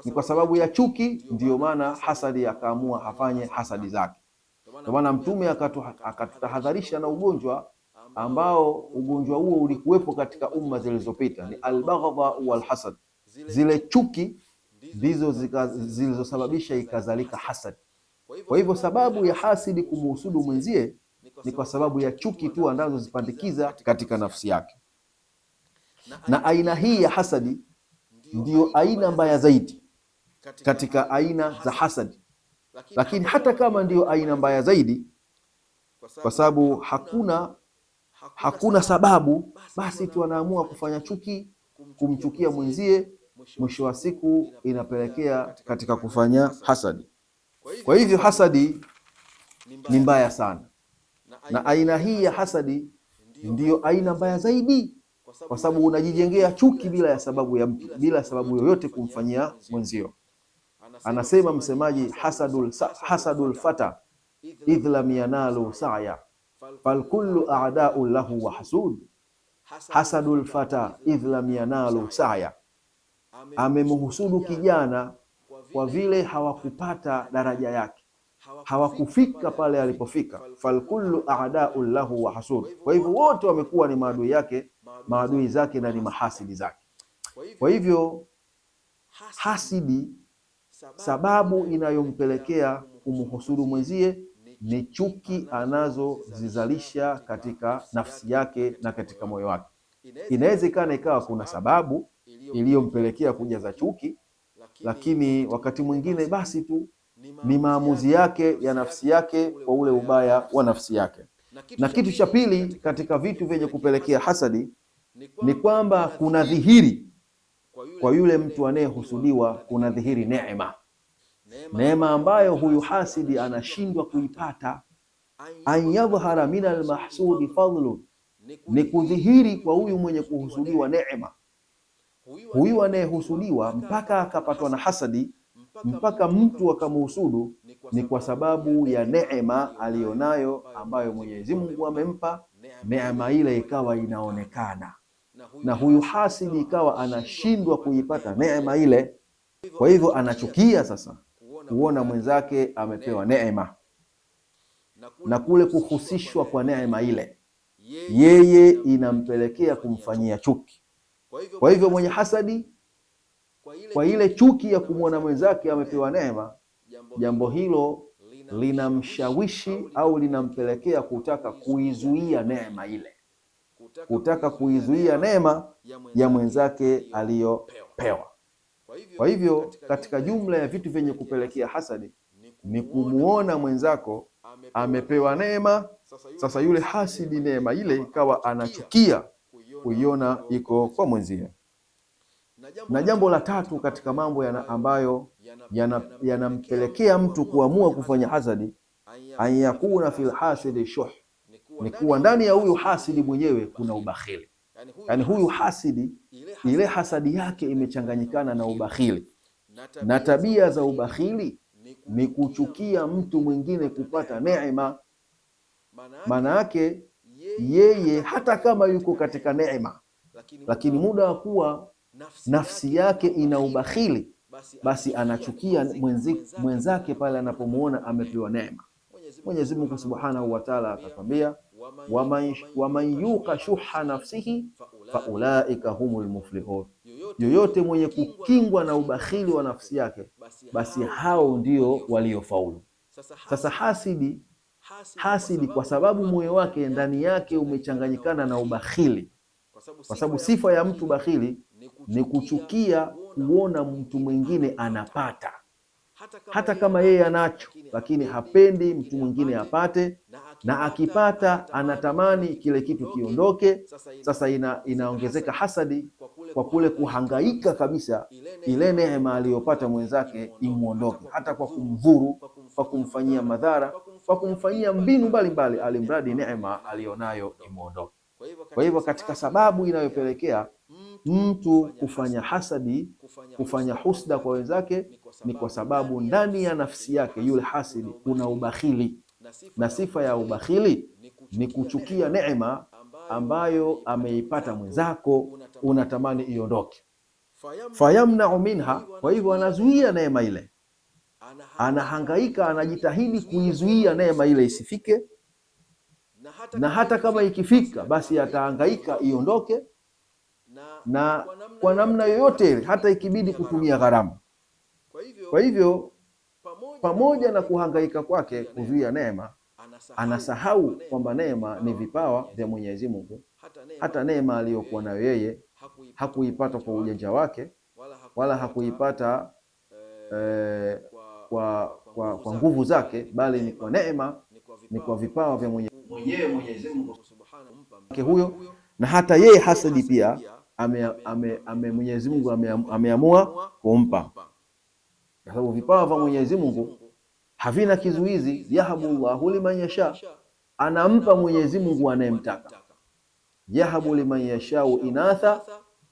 ni kwa sababu ya chuki ndiyo maana hasadi akaamua hafanye hasadi zake. Kwa maana Mtume akatutahadharisha na ugonjwa ambao ugonjwa huo ulikuwepo katika umma zilizopita, ni albaghdha wal hasad. Zile chuki ndizo zilizosababisha ikazalika hasad. Kwa hivyo sababu ya hasidi kumuhusudu mwenzie ni kwa sababu ya chuki tu anazozipandikiza katika nafsi yake. Na aina hii ya hasadi ndiyo aina mbaya zaidi katika aina za hasadi, lakini hata kama ndiyo aina mbaya zaidi, kwa sababu hakuna sababu, basi tu anaamua kufanya chuki, kumchukia mwenzie, mwisho wa siku inapelekea katika kufanya hasadi. Kwa hivyo hasadi ni mbaya sana, na aina hii ya hasadi ndiyo aina mbaya zaidi, kwa sababu unajijengea chuki bila ya sababu ya mtu, bila sababu yoyote kumfanyia mwenzio. Anasema msemaji, hasadul fata idh lam yanalu sa'ya falkullu a'da'u lahu wa hasud. Hasadul fata idh lam yanalu sa'ya, amemhusudu kijana kwa vile hawakupata daraja yake, hawakufika pale alipofika. Falkullu a'da'u lahu wa hasud, kwa hivyo wote wamekuwa ni maadui yake, maadui zake na ni mahasidi zake. Kwa hivyo hasidi, sababu inayompelekea kumhusudu mwenzie ni chuki anazozizalisha katika nafsi yake na katika moyo wake. Inawezekana ikawa kuna sababu iliyompelekea kujaza chuki, lakini wakati mwingine basi tu ni maamuzi yake ya nafsi yake kwa ule ubaya wa nafsi yake. Na kitu cha pili katika vitu vyenye kupelekea hasadi ni kwamba kuna dhihiri kwa yule mtu anayehusudiwa, kuna dhihiri neema ambayo huyu hasidi anashindwa kuipata. An yadhhara min almahsudi fadlu, ni kudhihiri kwa huyu mwenye kuhusudiwa neema. Huyu anayehusudiwa mpaka akapatwa na hasadi, mpaka mtu akamhusudu, ni kwa sababu ya neema aliyonayo ambayo Mwenyezi Mungu amempa. Neema ile ikawa inaonekana na huyu hasidi ikawa anashindwa kuipata neema ile. Kwa hivyo anachukia sasa kuona mwenzake amepewa neema, na kule kuhusishwa kwa neema ile yeye inampelekea kumfanyia chuki. Kwa hivyo mwenye hasadi, kwa ile chuki ya kumwona mwenzake amepewa neema, jambo hilo linamshawishi au linampelekea kutaka kuizuia neema ile, kutaka kuizuia neema ya mwenzake aliyopewa. Kwa hivyo katika jumla ya vitu vyenye kupelekea hasadi ni kumuona mwenzako amepewa neema. Sasa yule hasidi, neema ile ikawa anachukia kuiona iko kwa mwenzie. Na jambo la tatu katika mambo ambayo yanampelekea mtu kuamua kufanya hasadi, an yakuna fil hasidi shuh, ni kuwa ndani ya huyu hasidi mwenyewe kuna ubakhili. Yani huyu hasidi, ile hasadi yake imechanganyikana na ubakhili, na tabia za ubakhili ni kuchukia mtu mwingine kupata neema. Maana yake yeye hata kama yuko katika neema, lakini muda wa kuwa nafsi yake ina ubakhili, basi anachukia mwenzake pale anapomuona amepewa neema. Mwenyezi Mungu Subhanahu wa Ta'ala akatwambia, waman yuqa shuha nafsihi faulaika humul muflihun, yoyote mwenye kukingwa na ubakhili wa nafsi yake, basi hao ndio waliofaulu. Sasa hasidi kwa sababu moyo wake ndani yake umechanganyikana na ubakhili, kwa sababu sifa ya mtu bakhili ni kuchukia kuona mtu mwingine anapata, hata kama yeye anacho, lakini hapendi mtu mwingine apate, na akipata anatamani kile kitu kiondoke. Sasa inaongezeka hasadi kwa kule kuhangaika kabisa ile neema aliyopata mwenzake imuondoke, hata kwa kumdhuru, kwa kumfanyia madhara, kwa kumfanyia mbinu mbalimbali, alimradi neema aliyonayo imuondoke. Kwa hivyo katika sababu inayopelekea mtu kufanya hasadi, kufanya husda kwa wenzake, ni kwa sababu ndani ya nafsi yake yule hasidi kuna ubakhili, na sifa ya ubakhili ni kuchukia neema ambayo ameipata mwenzako, unatamani iondoke. Fayamna'u minha, kwa hivyo anazuia neema ile, anahangaika, anajitahidi kuizuia neema ile isifike, na hata kama ikifika basi atahangaika iondoke, na kwa namna yoyote ile, hata ikibidi kutumia gharama. Kwa hivyo pamoja na kuhangaika kwake kuzuia neema, anasahau kwamba neema ni vipawa vya Mwenyezi Mungu. Hata neema aliyokuwa nayo yeye hakuipata kwa ujanja wake, wala hakuipata kwa nguvu zake, bali ni kwa neema, ni kwa vipawa vya Mwenyezi Mungu huyo. Na hata yeye hasadi pia Mwenyezi Mungu ameamua kumpa, kwa sababu vipawa vya Mwenyezi Mungu havina kizuizi. Yahabu Allahu liman yasha, anampa Mwenyezi Mungu anayemtaka. Yahabu liman yashau inatha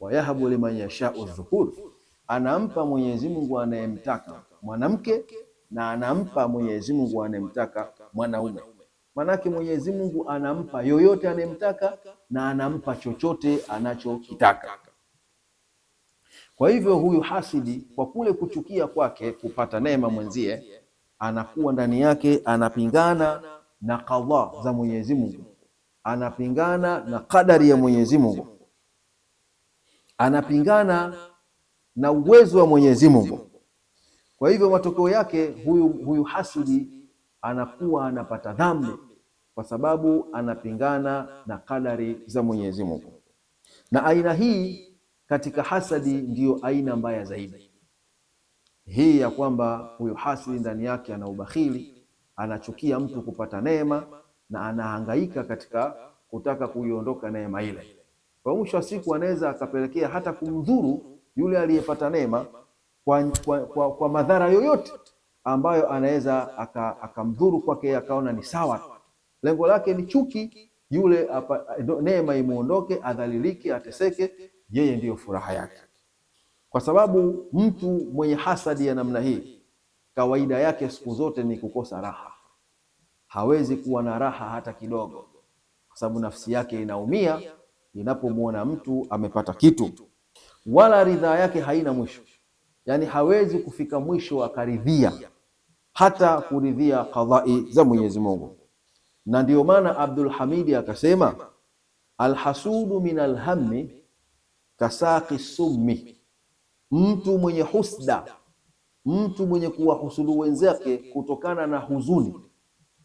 wa yahabu liman yashau dhukur, anampa Mwenyezi Mungu anayemtaka mwanamke na anampa Mwenyezi Mungu anayemtaka mwanaume. Manake Mwenyezi Mungu anampa yoyote anayemtaka na anampa chochote anachokitaka. Kwa hivyo huyu hasidi, kwa kule kuchukia kwake kupata neema mwenzie, anakuwa ndani yake anapingana na qadha za Mwenyezi Mungu, anapingana na kadari ya Mwenyezi Mungu, anapingana na uwezo wa Mwenyezi Mungu. Kwa hivyo matokeo yake huyu hasidi anakuwa anapata dhambi, kwa sababu anapingana na kadari za Mwenyezi Mungu. Na aina hii katika hasadi ndiyo aina mbaya zaidi, hii ya kwamba huyu hasidi ndani yake ana ubakhili, anachukia mtu kupata neema na anahangaika katika kutaka kuiondoka neema ile. Kwa mwisho wa siku anaweza akapelekea hata kumdhuru yule aliyepata neema kwa madhara yoyote ambayo anaweza akamdhuru kwake, akaona ni sawa. Lengo lake ni chuki, yule neema imuondoke, adhalilike, ateseke, yeye ndiyo furaha yake. Kwa sababu mtu mwenye hasadi ya namna hii kawaida yake siku zote ni kukosa raha. Hawezi kuwa na raha hata kidogo, kwa sababu nafsi yake inaumia inapomwona mtu amepata kitu, wala ridhaa yake haina mwisho. Yani hawezi kufika mwisho akaridhia, hata kuridhia qadai za Mwenyezi Mungu. Na ndio maana Abdul Hamidi akasema, alhasudu min alhammi kasaqi summi, mtu mwenye husda, mtu mwenye kuwahusudu wenzake kutokana na huzuni,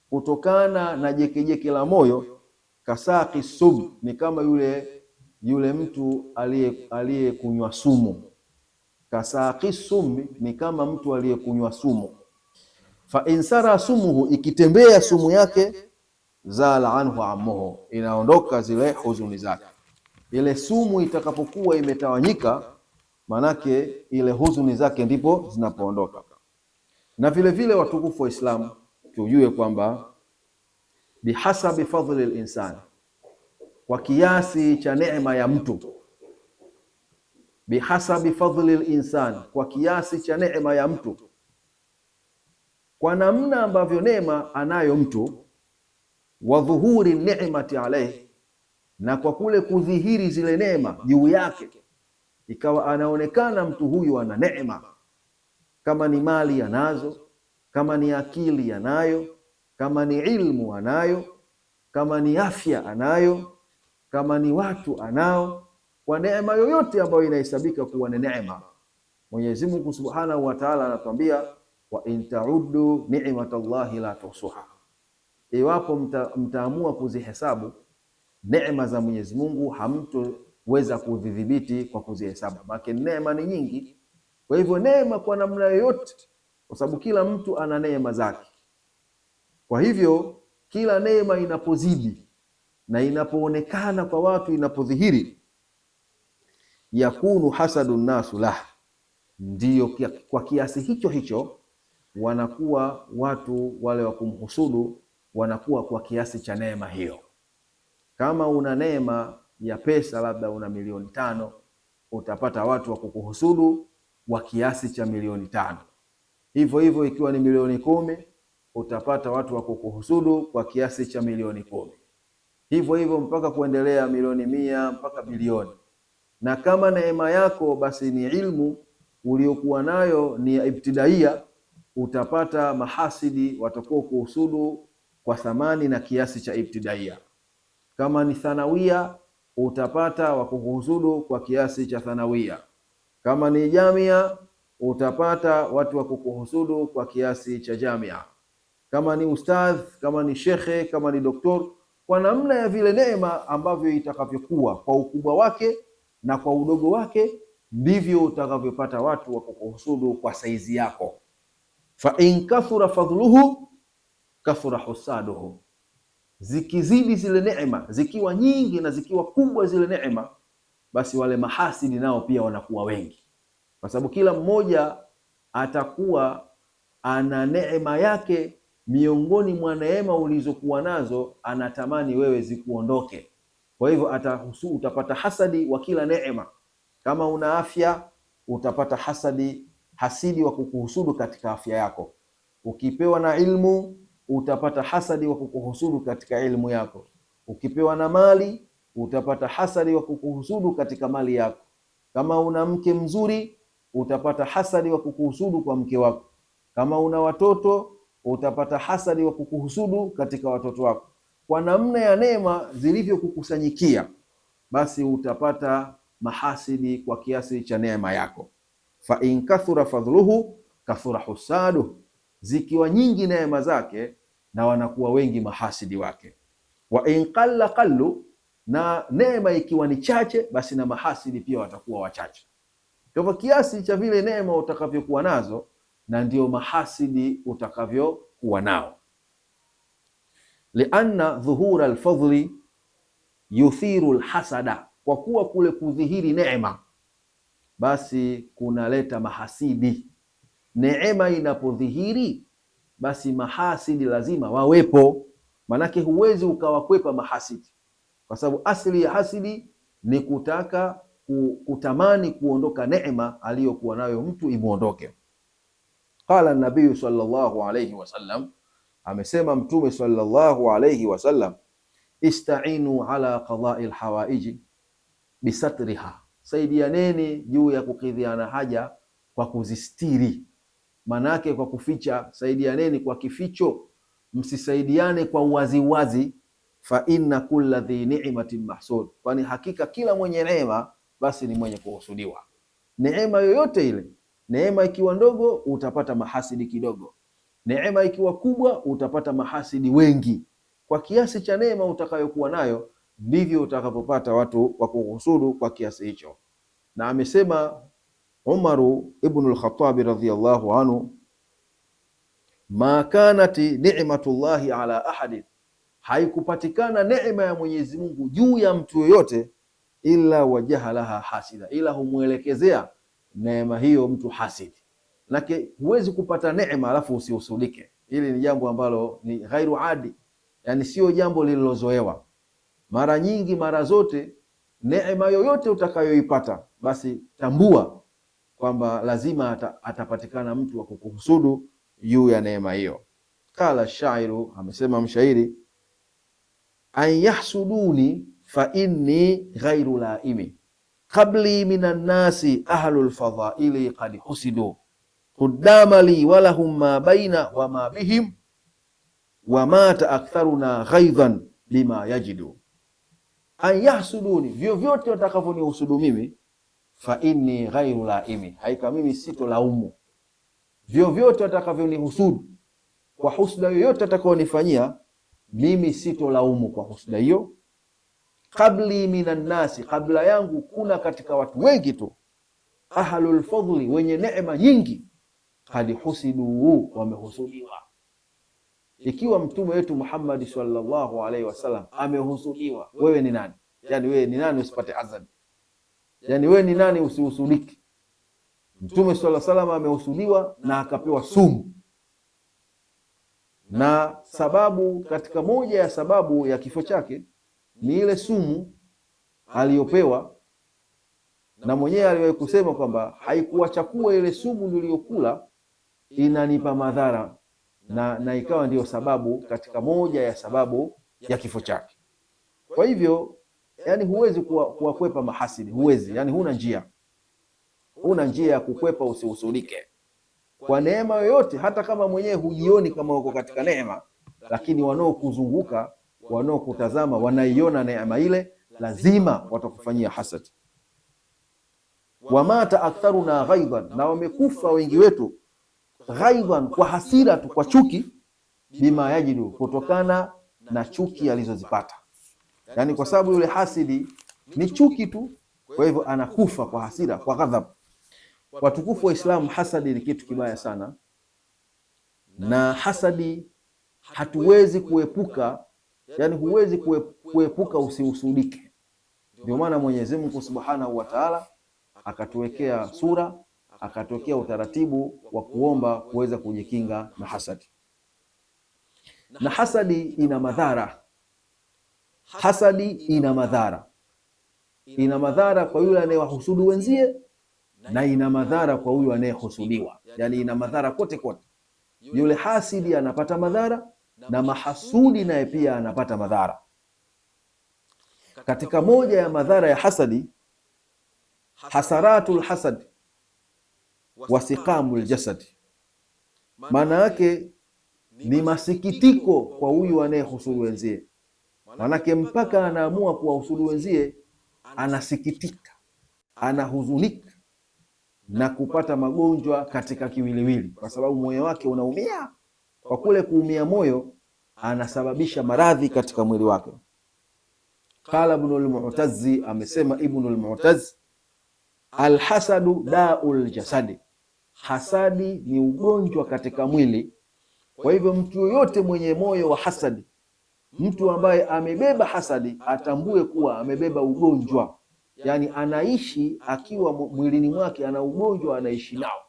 kutokana na jekejeke la moyo, kasaqi sum, ni kama yule mtu aliyekunywa sumu. Kasaqi sum ni kama mtu aliyekunywa sumu. Fa insara sumuhu, ikitembea sumu yake, zala anhu amuhu, inaondoka zile huzuni zake. Ile sumu itakapokuwa imetawanyika, manake ile huzuni zake ndipo zinapoondoka. Na vile vile watukufu wa Islam, tujue kwamba bihasabi fadhli al-insan, kwa kiasi cha neema ya mtu, bihasabi fadhli al-insan, kwa kiasi cha neema ya mtu, kwa namna ambavyo neema anayo mtu, wa dhuhuri ni'mati alayhi, na kwa kule kudhihiri zile neema juu yake, ikawa anaonekana mtu huyu ana neema. Kama ni mali anazo, kama ni akili anayo, kama ni ilmu anayo, kama ni afya anayo, kama ni watu anao, kwa neema yoyote ambayo inahesabika kuwa ni neema, Mwenyezi Mungu Subhanahu wa Ta'ala anatuambia, wa in ta'uddu ni'matallahi la tuhsuha, iwapo mtaamua kuzihesabu neema za Mwenyezi Mungu hamtoweza kudhibiti kwa kuzihesabu, maana neema ni nyingi. Kwa hivyo neema kwa namna yoyote, kwa sababu kila mtu ana neema zake. Kwa hivyo kila neema inapozidi na inapoonekana kwa watu, inapodhihiri, yakunu hasadu nasu lah, ndiyo kwa kiasi hicho hicho wanakuwa watu wale wa kumhusudu, wanakuwa kwa kiasi cha neema hiyo. Kama una neema ya pesa, labda una 5,000,000, utapata watu wa kukuhusudu wa kiasi cha 5,000,000. Hivyo hivyo ikiwa ni 10,000,000, utapata watu wa kukuhusudu kwa kiasi cha 10,000,000. Hivyo hivyo mpaka kuendelea 100,000,000 mpaka bilioni. Na kama neema yako basi ni ilmu uliokuwa nayo ni ibtidaia, utapata mahasidi watakuwa kuhusudu kwa thamani na kiasi cha ibtidaia. Kama ni thanawia, utapata wakukuhusudu kwa kiasi cha thanawia. Kama ni jamia, utapata watu wakukuhusudu kwa kiasi cha jamia. kama ni ustadh, kama ni shekhe, kama ni doktor, kwa namna ya vile neema ambavyo itakavyokuwa kwa ukubwa wake na kwa udogo wake, ndivyo utakavyopata watu wa kukuhusudu kwa saizi yako. Fa in kathura fadhluhu kathura husaduhu, zikizidi zile neema, zikiwa nyingi na zikiwa kubwa zile neema, basi wale mahasidi nao pia wanakuwa wengi, kwa sababu kila mmoja atakuwa ana neema yake miongoni mwa neema ulizokuwa nazo, anatamani wewe zikuondoke. Kwa hivyo utapata hasadi wa kila neema. Kama una afya, utapata hasidi wa kukuhusudu katika afya yako. Ukipewa na ilmu, utapata hasadi wa kukuhusudu katika ilmu yako. Ukipewa na mali, utapata hasadi wa kukuhusudu katika mali yako. Kama una mke mzuri, utapata hasadi wa kukuhusudu kwa mke wako. Kama una watoto, utapata hasadi wa kukuhusudu katika watoto wako. Kwa namna ya neema zilivyokukusanyikia, basi utapata mahasidi kwa kiasi cha neema yako. Fa in kathura fadhluhu kathura husadu, zikiwa nyingi neema zake na wanakuwa wengi mahasidi wake. Wa in qalla qallu, na neema ikiwa ni chache, basi na mahasidi pia watakuwa wachache. Kwa hivyo kiasi cha vile neema utakavyokuwa nazo, na ndio mahasidi utakavyokuwa nao. Lianna dhuhura alfadhli yuthiru alhasada, kwa kuwa kule kudhihiri neema basi kunaleta mahasidi. Neema inapodhihiri basi mahasidi lazima wawepo, manake huwezi ukawakwepa mahasidi, kwa sababu asili ya hasidi ni kutaka kutamani kuondoka neema aliyokuwa nayo mtu imuondoke. Qala nabiyu sallallahu alayhi wasallam, amesema Mtume sallallahu alayhi wasallam, istainu ala qada'i alhawaiji bisatriha, saidianeni juu ya kukidhiana haja kwa kuzistiri. Manake kwa kuficha, saidianeni kwa kificho, msisaidiane kwa uwaziwazi. Fa inna kulla dhi ni'matin mahsud, kwani hakika kila mwenye neema basi ni mwenye kuhusudiwa. Neema yoyote ile, neema ikiwa ndogo utapata mahasidi kidogo, neema ikiwa kubwa utapata mahasidi wengi. Kwa kiasi cha neema utakayokuwa nayo, ndivyo utakapopata watu wa kuhusudu kwa kiasi hicho. Na amesema Umaru ibn al-Khattab radhiyallahu anhu, ma kanati ni'matullahi ala ahadin, haikupatikana neema ya Mwenyezi Mungu juu ya mtu yoyote, illa wajaha laha hasida, ila humwelekezea neema hiyo mtu hasidi. Laki huwezi kupata neema alafu usihusudike. Hili ni jambo ambalo ni ghairu adi, yani sio jambo lililozoewa. Mara nyingi, mara zote, neema yoyote utakayoipata, basi tambua kwamba lazima atapatikana mtu wa kukuhusudu juu ya neema hiyo. Kala shairu, amesema mshairi, an yahsuduni fa inni ghairu laimi, qabli minan nasi ahlul fadhaili qad husidu, qudama li walahum ma baina wa ma bihim, wa mata aktharuna ghaidhan bima yajidu. An yahsuduni, vyovyote watakavyonihusudu mimi, fa inni ghairu laimi, haika mimi sitolaumu. Vyovyote watakavyonihusudu kwa husda yoyote atakayonifanyia, mimi sitolaumu kwa husda hiyo. Qabli minan nasi, kabla yangu kuna katika watu wengi tu, ahlul fadli, wenye neema nyingi, qad husidu, wamehusudiwa. Ikiwa mtume wetu Muhammad sallallahu alaihi wasallam amehusudiwa, wewe ni nani? Yani wewe ni nani usipate hasad? Yani wewe ni nani usihusudiki? Mtume sallallahu alaihi wasallam amehusudiwa na akapewa sumu, na sababu, katika moja ya sababu ya kifo chake ni ile sumu aliyopewa, na mwenyewe aliwahi kusema kwamba haikuwa chakula, ile sumu niliyokula inanipa madhara, na ikawa ndiyo sababu, katika moja ya sababu ya kifo chake. Kwa hivyo yani huwezi kuwakwepa mahasidi, huwezi, yani huna njia ya kukwepa usihusudike kwa neema yoyote, hata kama mwenyewe hujioni kama uko katika neema, lakini wanaokuzunguka, wanaokutazama, wanaiona neema ile, lazima watakufanyia hasad. Wamata aktharuna ghaidhan, na wamekufa wengi wetu, ghaidhan, kwa hasira tu, kwa chuki. bima yajidu, kutokana na chuki alizozipata. Yani kwa sababu yule hasidi ni chuki tu, kwa hivyo anakufa kwa hasira, kwa ghadhab. Watukufu wa Islam, hasadi ni kitu kibaya sana, na hasadi hatuwezi kuepuka, yani huwezi kuepuka usihusudike. Ndio maana Mwenyezi Mungu Subhanahu wa Ta'ala akatuwekea sura, akatuwekea utaratibu wa kuomba kuweza kujikinga na hasadi. Na hasadi ina madhara. Hasadi ina madhara. Ina madhara kwa yule anayewahusudu wenzie, na ina madhara kwa huyu anayehusudiwa. Yani ina madhara kote kote. Yule hasidi anapata madhara na mahasudi naye pia anapata madhara. Katika moja ya madhara ya hasadi, hasaratul hasad wa siqamul jasad, maana yake ni masikitiko kwa huyu anayehusudu wenzie. Manake mpaka anaamua kuwahusudu wenzie, anasikitika, anahuzunika na kupata magonjwa katika kiwiliwili, kwa sababu moyo wake unaumia. Kwa kule kuumia moyo, anasababisha maradhi katika mwili wake. Qala Ibnul Mu'tazzi, amesema Ibnul Mu'tazzi, alhasadu daul jasadi, hasadi ni ugonjwa katika mwili. Kwa hivyo mtu yoyote mwenye moyo wa hasadi, mtu ambaye amebeba hasadi, atambue kuwa amebeba ugonjwa. Yani anaishi akiwa mwilini mwake ana ugonjwa, anaishi nao,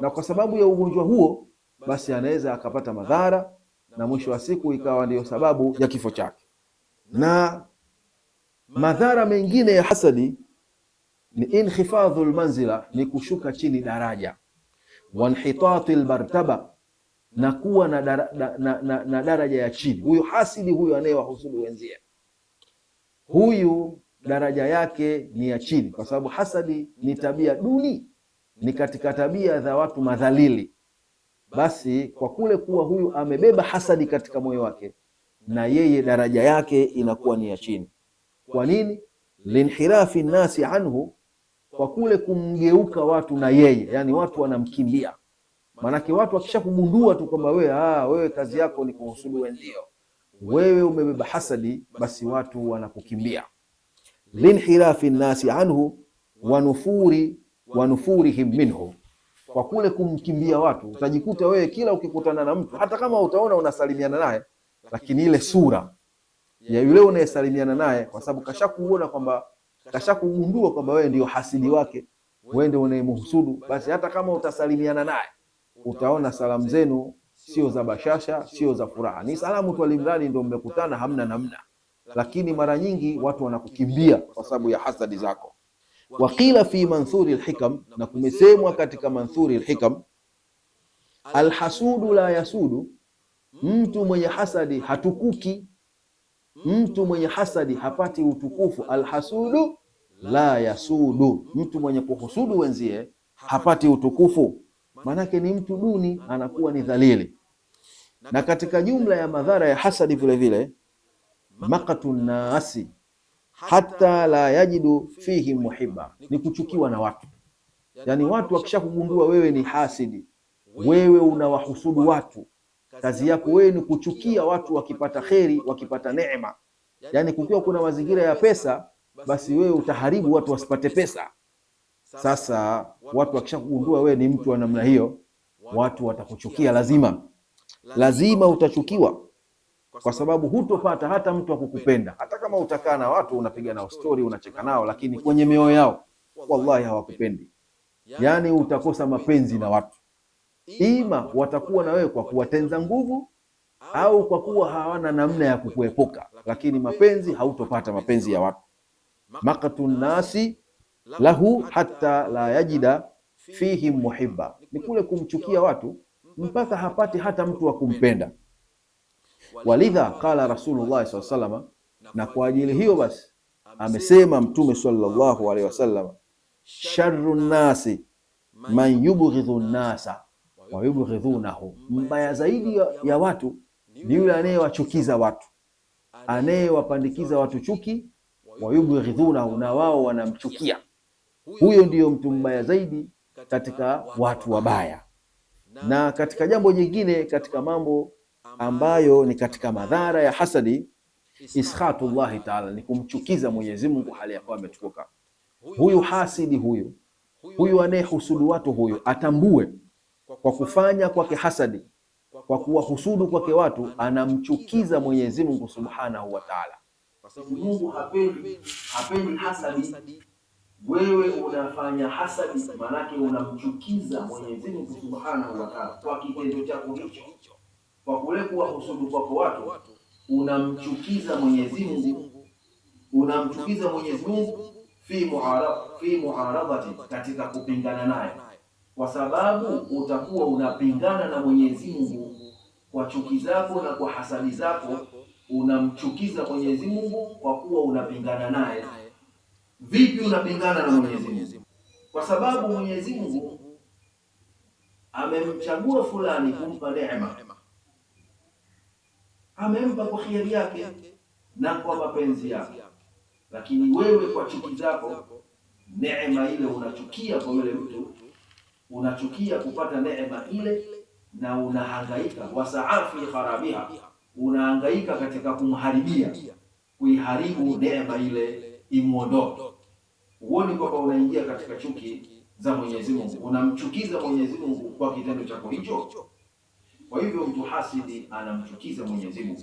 na kwa sababu ya ugonjwa huo basi anaweza akapata madhara, na mwisho wa siku ikawa ndiyo sababu ya kifo chake. Na madhara mengine ya hasadi ni inkhifadhul manzila, ni kushuka chini daraja, wanhitatil martaba, na kuwa na daraja ya chini. Huyu hasidi, huyu anayewahusudu wenzie, huyu daraja yake ni ya chini, kwa sababu hasadi ni tabia duni, ni katika tabia za watu madhalili. Basi kwa kule kuwa huyu amebeba hasadi katika moyo wake, na yeye daraja yake inakuwa ni ya chini. Kwa nini? Linhirafi nasi anhu, kwa kule kumgeuka watu na yeye, yani watu wanamkimbia. Manake watu wakishakugundua tu kwamba wewe kazi yako ni kuhusudu wenzio, wewe umebeba hasadi, basi watu wanakukimbia. Linhirafi nasi anhu wa nufurihim minhu, kwa kule kumkimbia watu, utajikuta wewe kila ukikutana na mtu, hata kama utaona unasalimiana naye, lakini ile sura ya yule unayesalimiana naye, kwa sababu kashakuona kwamba, kashakugundua kwamba wewe ndio hasidi wake, wewe ndio unayemhusudu, basi hata kama utasalimiana naye, utaona salamu zenu sio za bashasha, sio za furaha, ni salamu tu alimradi ndio mmekutana, hamna namna. Lakini mara nyingi watu wanakukimbia kwa sababu ya hasadi zako. Waqila fi manthuri alhikam, na kumesemwa katika manthuri alhikam, alhasudu la yasudu, mtu mwenye hasadi hatukuki, mtu mwenye hasadi hapati utukufu. Alhasudu la yasudu, mtu mwenye kuhusudu wenzie hapati utukufu, manake ni mtu duni, anakuwa ni dhalili. Na katika jumla ya madhara ya hasadi vile vile, maqatun nasi hata la yajidu fihi muhibba, ni kuchukiwa na watu. Yani watu wakishakugundua wewe ni hasidi, wewe unawahusudu watu, kazi yako wewe ni kuchukia watu wakipata kheri, wakipata neema. Yani kukiwa kuna mazingira ya pesa, basi wewe utaharibu watu wasipate pesa. Sasa watu wakishakugundua wewe ni mtu wa namna hiyo, watu watakuchukia, lazima utachukiwa, kwa sababu hutopata hata mtu akukupenda. Hata kama utakaa na watu unapiga nao story, unacheka nao, lakini kwenye mioyo yao wallahi hawakupendi. Yani utakosa mapenzi na watu, ima watakuwa na wewe kwa kuwatenza nguvu, au kwa kuwa hawana namna ya kukuepuka, lakini mapenzi hautopata, mapenzi ya watu. Maqatun nasi lahu hatta la yajida fihi muhibba, ni kule kumchukia watu mpaka hapati hata mtu wa kumpenda. Walidha qala Rasulullah sallallahu alaihi wasallam, na kwa ajili hiyo basi amesema Mtume sallallahu alaihi wasallam, sharru nasi man yubghidhu nasa wa yubghidhunahu, mbaya zaidi ya watu ni yule anayewachukiza watu, anayewapandikiza watu chuki, wa yubghidhunahu, na wao wanamchukia. Huyo ndiyo mtu mbaya zaidi katika watu wabaya. Na katika jambo jingine, katika mambo ambayo ni katika madhara ya hasadi, iskhatullahi taala, ni kumchukiza Mwenyezi Mungu hali ya kuwa ametukuka. Huyu hasidi huyu anayehusudu watu, huyu atambue kwa kufanya kwake hasadi, kwa kuwahusudu kwake watu, anamchukiza Mwenyezi Mungu subhanahu wa taala. Mungu hapendi hasadi. Wewe unafanya hasadi, maanake unamchukiza Mwenyezi Mungu subhanahu wa taala kwa kitendo chako hicho. Kwa kule kuwahusudu kwako watu, unamchukiza Mwenyezi Mungu, unamchukiza Mwenyezi Mungu fi muaradhati, katika kupingana naye, kwa sababu utakuwa unapingana na Mwenyezi Mungu kwa chuki zako na kwa hasadi zako. Unamchukiza Mwenyezi Mungu kwa kuwa unapingana naye. Vipi unapingana na Mwenyezi Mungu? Kwa sababu Mwenyezi Mungu amemchagua fulani kumpa neema, amempa kwa khiari yake na kwa mapenzi yake, lakini wewe kwa chuki zako neema ile unachukia kwa yule mtu, unachukia kupata neema ile, na unahangaika wasaa fi kharabiha, unahangaika katika kumharibia, kuiharibu neema ile imuondoke. Huoni kwamba unaingia katika chuki za Mwenyezi Mungu, unamchukiza Mwenyezi Mungu kwa kitendo chako hicho. Kwa hivyo mtu hasidi anamchukiza Mwenyezi Mungu,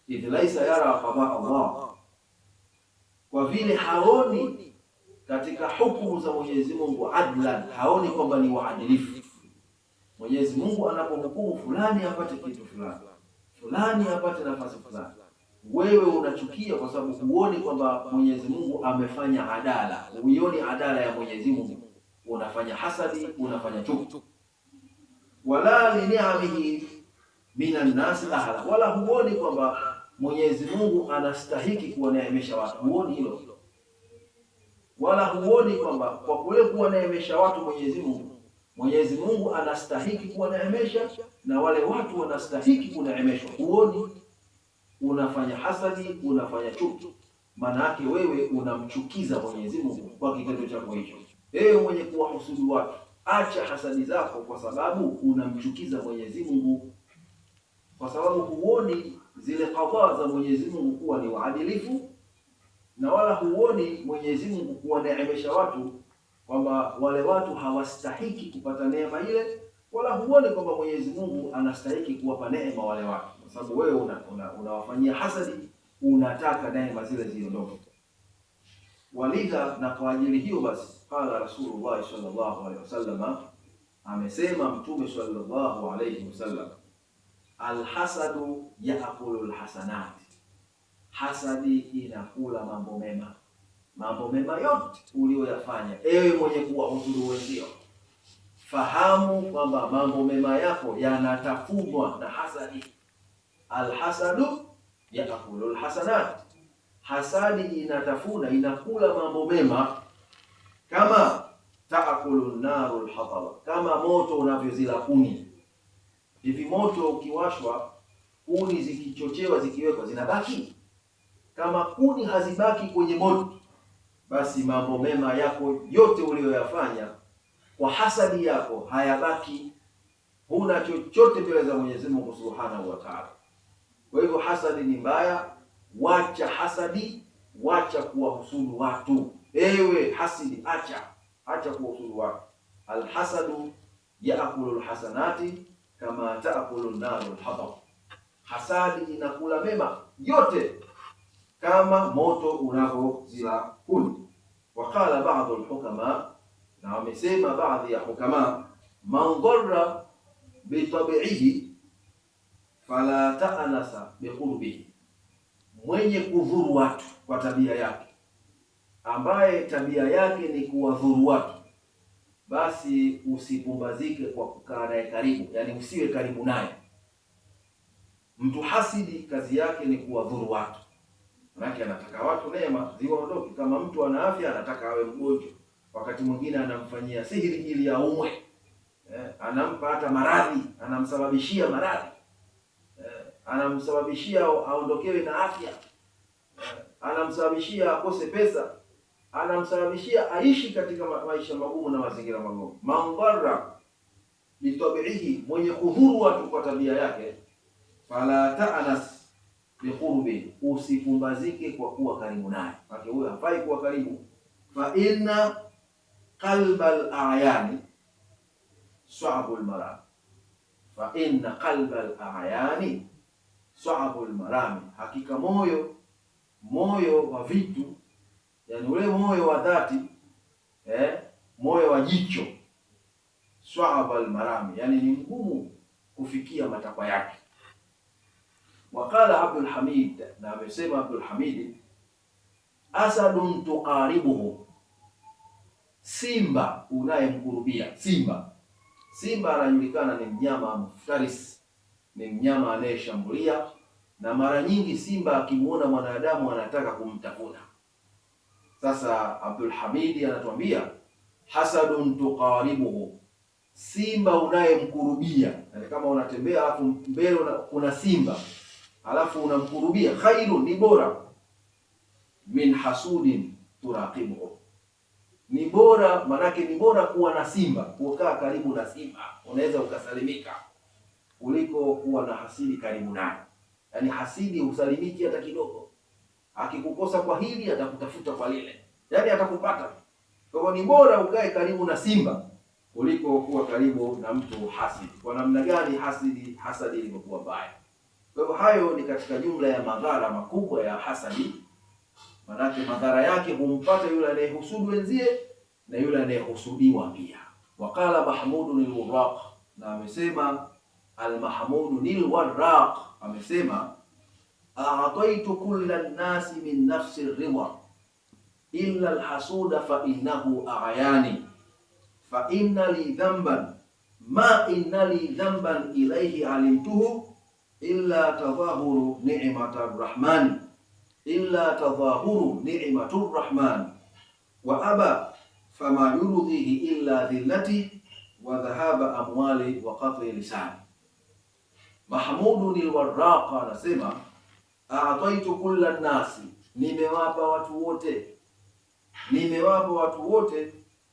idh laisa yara qada Allah, kwa vile haoni katika hukumu za Mwenyezi Mungu adlan, haoni kwamba ni waadilifu. Mwenyezi Mungu anapohukumu fulani apate kitu fulani, fulani apate nafasi fulani, wewe unachukia kwa sababu huoni kwamba Mwenyezi Mungu amefanya adala, huioni adala ya Mwenyezi Mungu, unafanya hasadi, unafanya chuki. Wala li ni'amihi minan nas ahla, wala huoni kwamba Mwenyezi Mungu anastahiki kuwaneemesha watu, huoni hilo. Wala huoni kwamba kwa kule kuwaneemesha watu Mwenyezi Mungu anastahiki kuwaneemesha na wale watu wanastahiki kuneemeshwa, huoni. Unafanya hasadi, unafanya chuki, maana yake wewe unamchukiza Mwenyezi Mungu kwa kitendo chako hicho. Wewe mwenye kuwahusudu watu, acha hasadi zako, kwa sababu unamchukiza Mwenyezi Mungu, kwa sababu huoni zile kadhaa za Mwenyezi Mungu kuwa ni waadilifu, na wala huoni Mwenyezi Mungu kuwaneemesha watu kwamba wale watu hawastahiki kupata neema ile, wala huoni kwamba Mwenyezi Mungu anastahiki kuwapa neema wale watu, kwa sababu wewe unawafanyia hasadi, unataka neema zile ziondoke. Walidha, na kwa ajili hiyo basi, qala Rasulullah sallallahu alaihi wasallam, amesema Mtume sallallahu alaihi wasallam, alhasadu yaakulu alhasanat, hasadi inakula mambo mema. Mambo mema yote uliyoyafanya, ewe mwenye kuwahusudu wenzio, fahamu kwamba mambo mema yako yanatafunwa na hasadi. Alhasadu yaakulu alhasanat, hasadi inatafuna, inakula mambo mema, kama taakulu naru alhataba, kama moto unavyozila kuni. Hivi moto ukiwashwa, kuni zikichochewa, zikiwekwa, zinabaki? Kama kuni hazibaki kwenye moto, basi mambo mema yako yote uliyoyafanya kwa hasadi yako hayabaki, huna chochote mbele za Mwenyezi Mungu Subhanahu wa Ta'ala. Kwa hivyo hasadi ni mbaya, wacha hasadi, wacha kuwahusudu watu. Ewe hasidi, acha kuwahusudu watu. Alhasadu yaakulu alhasanati kama taakulu an-naru al-hatab, hasadi inakula mema yote kama moto unavyozila kuni. Waqala baadhi al-hukama, na wamesema baadhi ya hukama, man dharra bitabi'ihi fala ta'anasa biqurbihi, mwenye kudhuru watu kwa tabia yake, ambaye tabia yake ni kuwadhuru watu, basi usipumbazike kwa kukaa naye karibu, yani usiwe karibu naye. Mtu hasidi kazi yake ni kuwadhuru watu, manake anataka watu neema ziwaondoke. Kama mtu ana afya, anataka awe mgonjwa, wakati mwingine anamfanyia sihiri ili aumwe, anampa hata maradhi, anamsababishia maradhi, anamsababishia aondokewe na afya, anamsababishia akose pesa, anamsababishia aishi katika maisha magumu na mazingira magumu. Man dharra bitabiihi, mwenye kudhuru watu kwa tabia yake, fala ta'nas biqurbi, usipumbazike kwa kuwa karibu naye. Maana huyo hafai kuwa karibu. Fa inna qalbal a'yani sa'bul maram, fa inna qalbal a'yani sa'bul maram, hakika moyo wa vitu, yani ule moyo wa dhati, moyo wa jicho, sa'bul maram, yani ni ngumu kufikia matakwa yake. Waqala Abdul Hamid, na amesema Abdul Hamid, asadun tuqaribuhu, simba unayemkurubia. Simba anajulikana ni mnyama muftaris, ni mnyama anayeshambulia, na mara nyingi simba akimuona mwanadamu anataka kumtafuna. Sasa Abdul Hamid anatuambia hasadun tuqaribuhu, simba unayemkurubia. Yani kama unatembea alafu mbele kuna simba alafu unamkurubia, khairun, ni bora, min hasudin turaqibuhu, ni bora, manake ni bora kuwa na simba, kukaa karibu na simba unaweza ukasalimika, kuliko kuwa na hasidi karibu naye. Yani hasidi usalimiki hata kidogo, akikukosa kwa hili atakutafuta kwa lile, yani atakupata. Kwa hivyo ni bora ukae karibu na simba kuliko kuwa karibu na mtu hasidi. Kwa namna gani hasadi ilivyokuwa mbaya? Kwa hivyo hayo ni katika jumla ya madhara makubwa ya hasadi. Manake madhara yake humpata yule anayehusudu wenzie na yule anayehusudiwa pia. Waqala Mahmudun al-Warraq, na amesema al-Mahmudun al-Warraq, amesema a'taitu kulla an-nasi min nafsi ar-ridha illa al-hasuda fa innahu a'yani fa inna li dhanban ma inna li dhanban ilayhi alimtuhu illa tadhahuru ni'matar rahman, illa tadhahuru ni'matur rahman wa aba fama yurdihi illa dhillati wa dhahaba amwali wa qat'i lisani. Mahmudun al-Warraq anasema a'taitu kulla nasi, nimewapa watu wote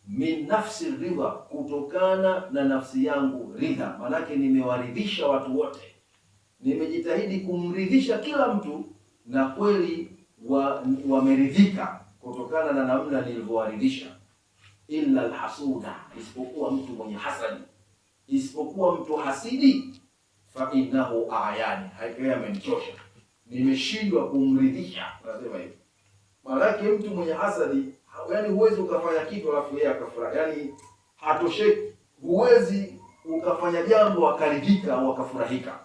min nafsi ridha, kutokana na nafsi yangu ridha, manake nimewaridhisha watu wote, nimejitahidi kumridhisha kila mtu, na kweli wameridhika kutokana na namna nilivyowaridhisha. Illa alhasuda, isipokuwa mtu mwenye hasadi, isipokuwa mtu hasidi, fa innahu a'yani, hakika amenichosha, nimeshindwa kumridhisha. Nasema hivi, maana mtu mwenye hasadi, yani huwezi ukafanya kitu alafu yeye akafurahi, yani hatosheki. Huwezi ukafanya jambo akaridhika au akafurahika.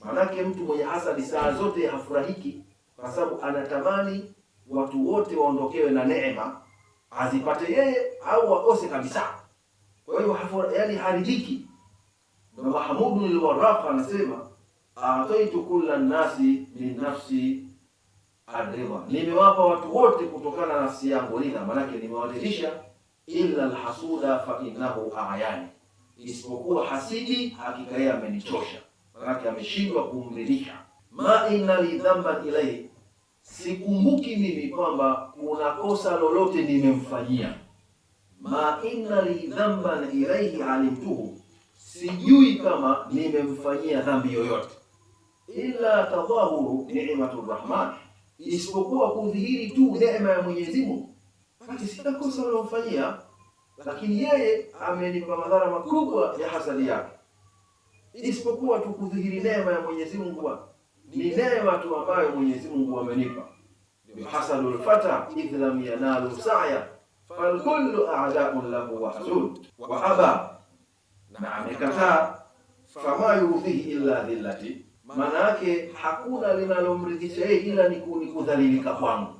Maana mtu mwenye hasadi saa zote hafurahiki, kwa sababu anatamani watu wote waondokewe na neema, azipate yeye au wakose kabisa. Kwa hiyo yani haridhiki. Na Mahmudun al-Warraq anasema a'taitu kulla nasi min nafsi ar-ridha, nimewapa watu wote kutokana na nafsi yangu ridha, manake nimewaridhisha. Illa al-hasuda fa innahu a'yani, isipokuwa hasidi, hakika yeye amenichosha, manake ameshindwa kumridhisha. Ma inna li dhanban ilayhi, sikumbuki mimi kwamba kuna kosa lolote nimemfanyia. Ma inna li dhanban ilayhi alimtuhu, sijui kama nimemfanyia dhambi yoyote. Illa tadhahuru ni'matur rahman, isipokuwa kudhihiri tu neema ya Mwenyezi Mungu. Hata sina kosa nilofanyia, lakini yeye amenipa madhara makubwa ya hasadi yake. Isipokuwa tu kudhihiri neema ya Mwenyezi Mungu, ni neema tu ambayo Mwenyezi Mungu amenipa. Hasadul fata idh lam yanalu sa'ya fal kullu a'da'un lahu wa hasud wa aba, na amekataa. Fama yurdihi illa dhillati, maana yake hakuna linalomridhisha yeye ila ni kudhalilika kwangu.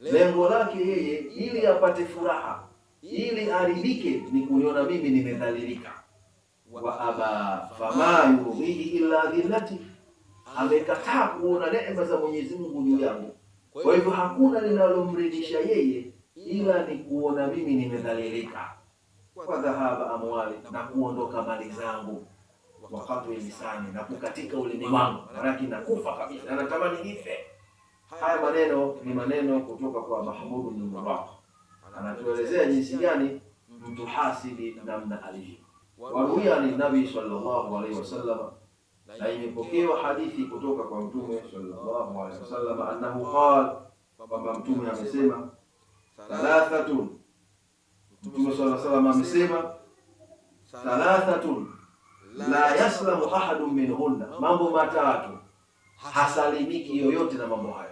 Lengo lake yeye ili apate furaha, ili aridhike, ni kuniona mimi nimedhalilika. Wa aba fama yurdihi illa dhillati, amekataa kuona neema za Mwenyezi Mungu juu yangu. Kwa hivyo hakuna linalomridhisha yeye ila ni kuona mimi nimedhalilika. Kwa dhahaba amwali, na kuondoka mali zangu, wa qat'i lisani, na kukatika ulimi wangu, maraki na kufa kabisa, na natamani nife. Haya maneno ni maneno kutoka kwa Mahmud bin Warraq, anatuelezea jinsi gani mtu hasidi namna alivyo. Waruia ni Nabii sallallahu alaihi wasallam, na imepokewa hadithi kutoka kwa Mtume sallallahu alaihi wasallam annahu qala, kwamba Mtume amesema thalathatun, Mtume sallallahu alaihi wasallam amesema thalathatun la yaslamu ahadun minhunna, mambo matatu hasalimiki yoyote na mambo hayo.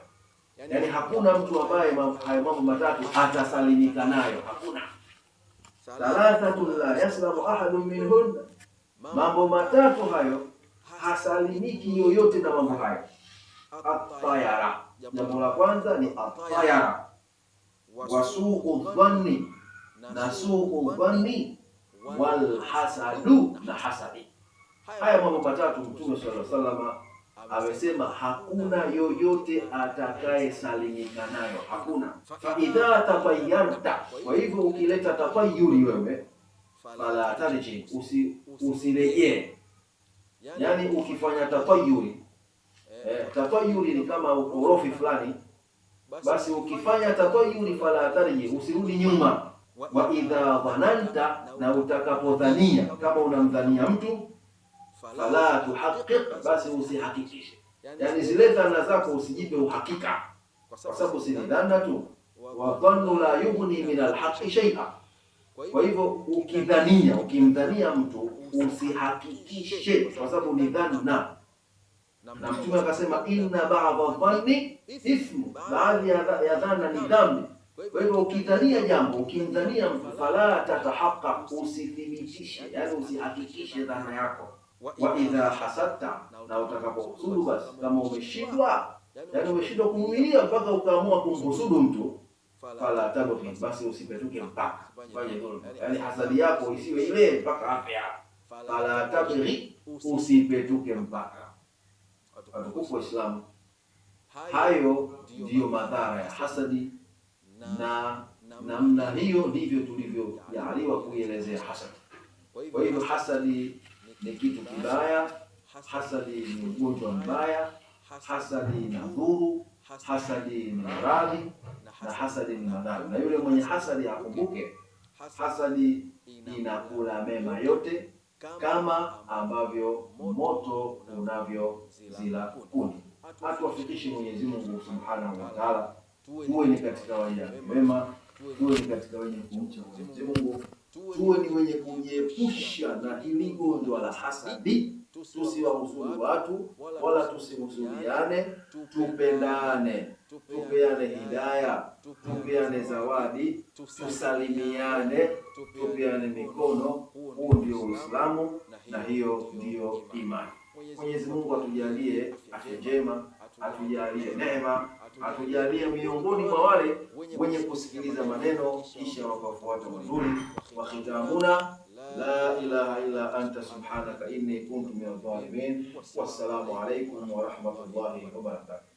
Yani hakuna mtu ambaye hayo mambo matatu atasalimika nayo, hakuna. Thalathatun la yaslamu ahadun minhunna, mambo matatu hayo hasalimiki yoyote na mambo hayo. At-tayara, jambo la kwanza ni at-tayara, wa su'u dhanni, na su'u dhanni, wal hasadu, na hasadi. Haya mambo matatu Mtume sallallahu alaihi wasallam amesema hakuna yoyote atakaye salimika nayo, hakuna. Fa idha tafayyarta, kwa hivyo ukileta tafayuri wewe, fala tarji, usirejee. Yani ukifanya tafayuri, tafayuri ni kama ukorofi fulani, basi ukifanya tafayuri fala tarji, usirudi nyuma. Wa idha dhananta, na utakapodhania, kama unamdhania mtu, fala tuhaqqiq, basi usihakikishe. Yani zile dhana zako usijipe uhakika, kwa sababu si dhana tu. Wa dhannu la yughni min alhaqqi shay'a. Kwa hivyo ukidhania, ukimdhania mtu usihakikishe, kwa sababu ni dhana. Na Mtume akasema inna ba'dha dhanni ithmu, baadhi ya dhana ni dhambi. Kwa hivyo ukidhania jambo, ukimdhania mtu, fala tatahaqqaq, usithibitishe, yani usihakikishe dhana yako. Wa idha hasadta, na utakapohusudu, basi kama umeshindwa, yani umeshindwa kuvumilia mpaka ukaamua kumhusudu mtu, fala tabghi, basi usipetuke mpaka fanye dhulma, yani hasadi yako isiwe ile mpaka afya. Fala tabghi, usipetuke mpaka. Watukufu wa Islamu, hayo ndiyo madhara ya hasadi, na namna hiyo ndivyo tulivyojaliwa kuielezea hasadi. Kwa hivyo hasadi ni kitu kibaya, hasadi ni ugonjwa mbaya, hasadi ni dhuru, hasadi ni maradhi, na hasadi ni madhara. Na yule mwenye hasadi akumbuke, hasadi inakula mema yote, kama ambavyo moto unavyozila kuni. Atuwafikishe Mwenyezi Mungu Subhanahu wa Ta'ala, tuwe ni katika waja wema, tuwe ni katika wenye kumcha Mwenyezi Mungu, tuwe ni wenye kujiepusha na hili gonjwa la hasadi. Tusiwahusudu watu wala tusihusudiane, tupendane, tupeane hidayah, tupeane zawadi, tusalimiane, tupeane mikono. Huu ndio Uislamu na hiyo ndiyo imani. Mwenyezi Mungu atujalie afya njema, atujalie neema, atujalie miongoni mwa wale wenye kusikiliza maneno kisha wakafuata mazuri. Wa khitamuna la ilaha illa anta subhanaka inni kuntu minadh-dhalimin. Wassalamu alaykum wa rahmatullahi wa barakatuh.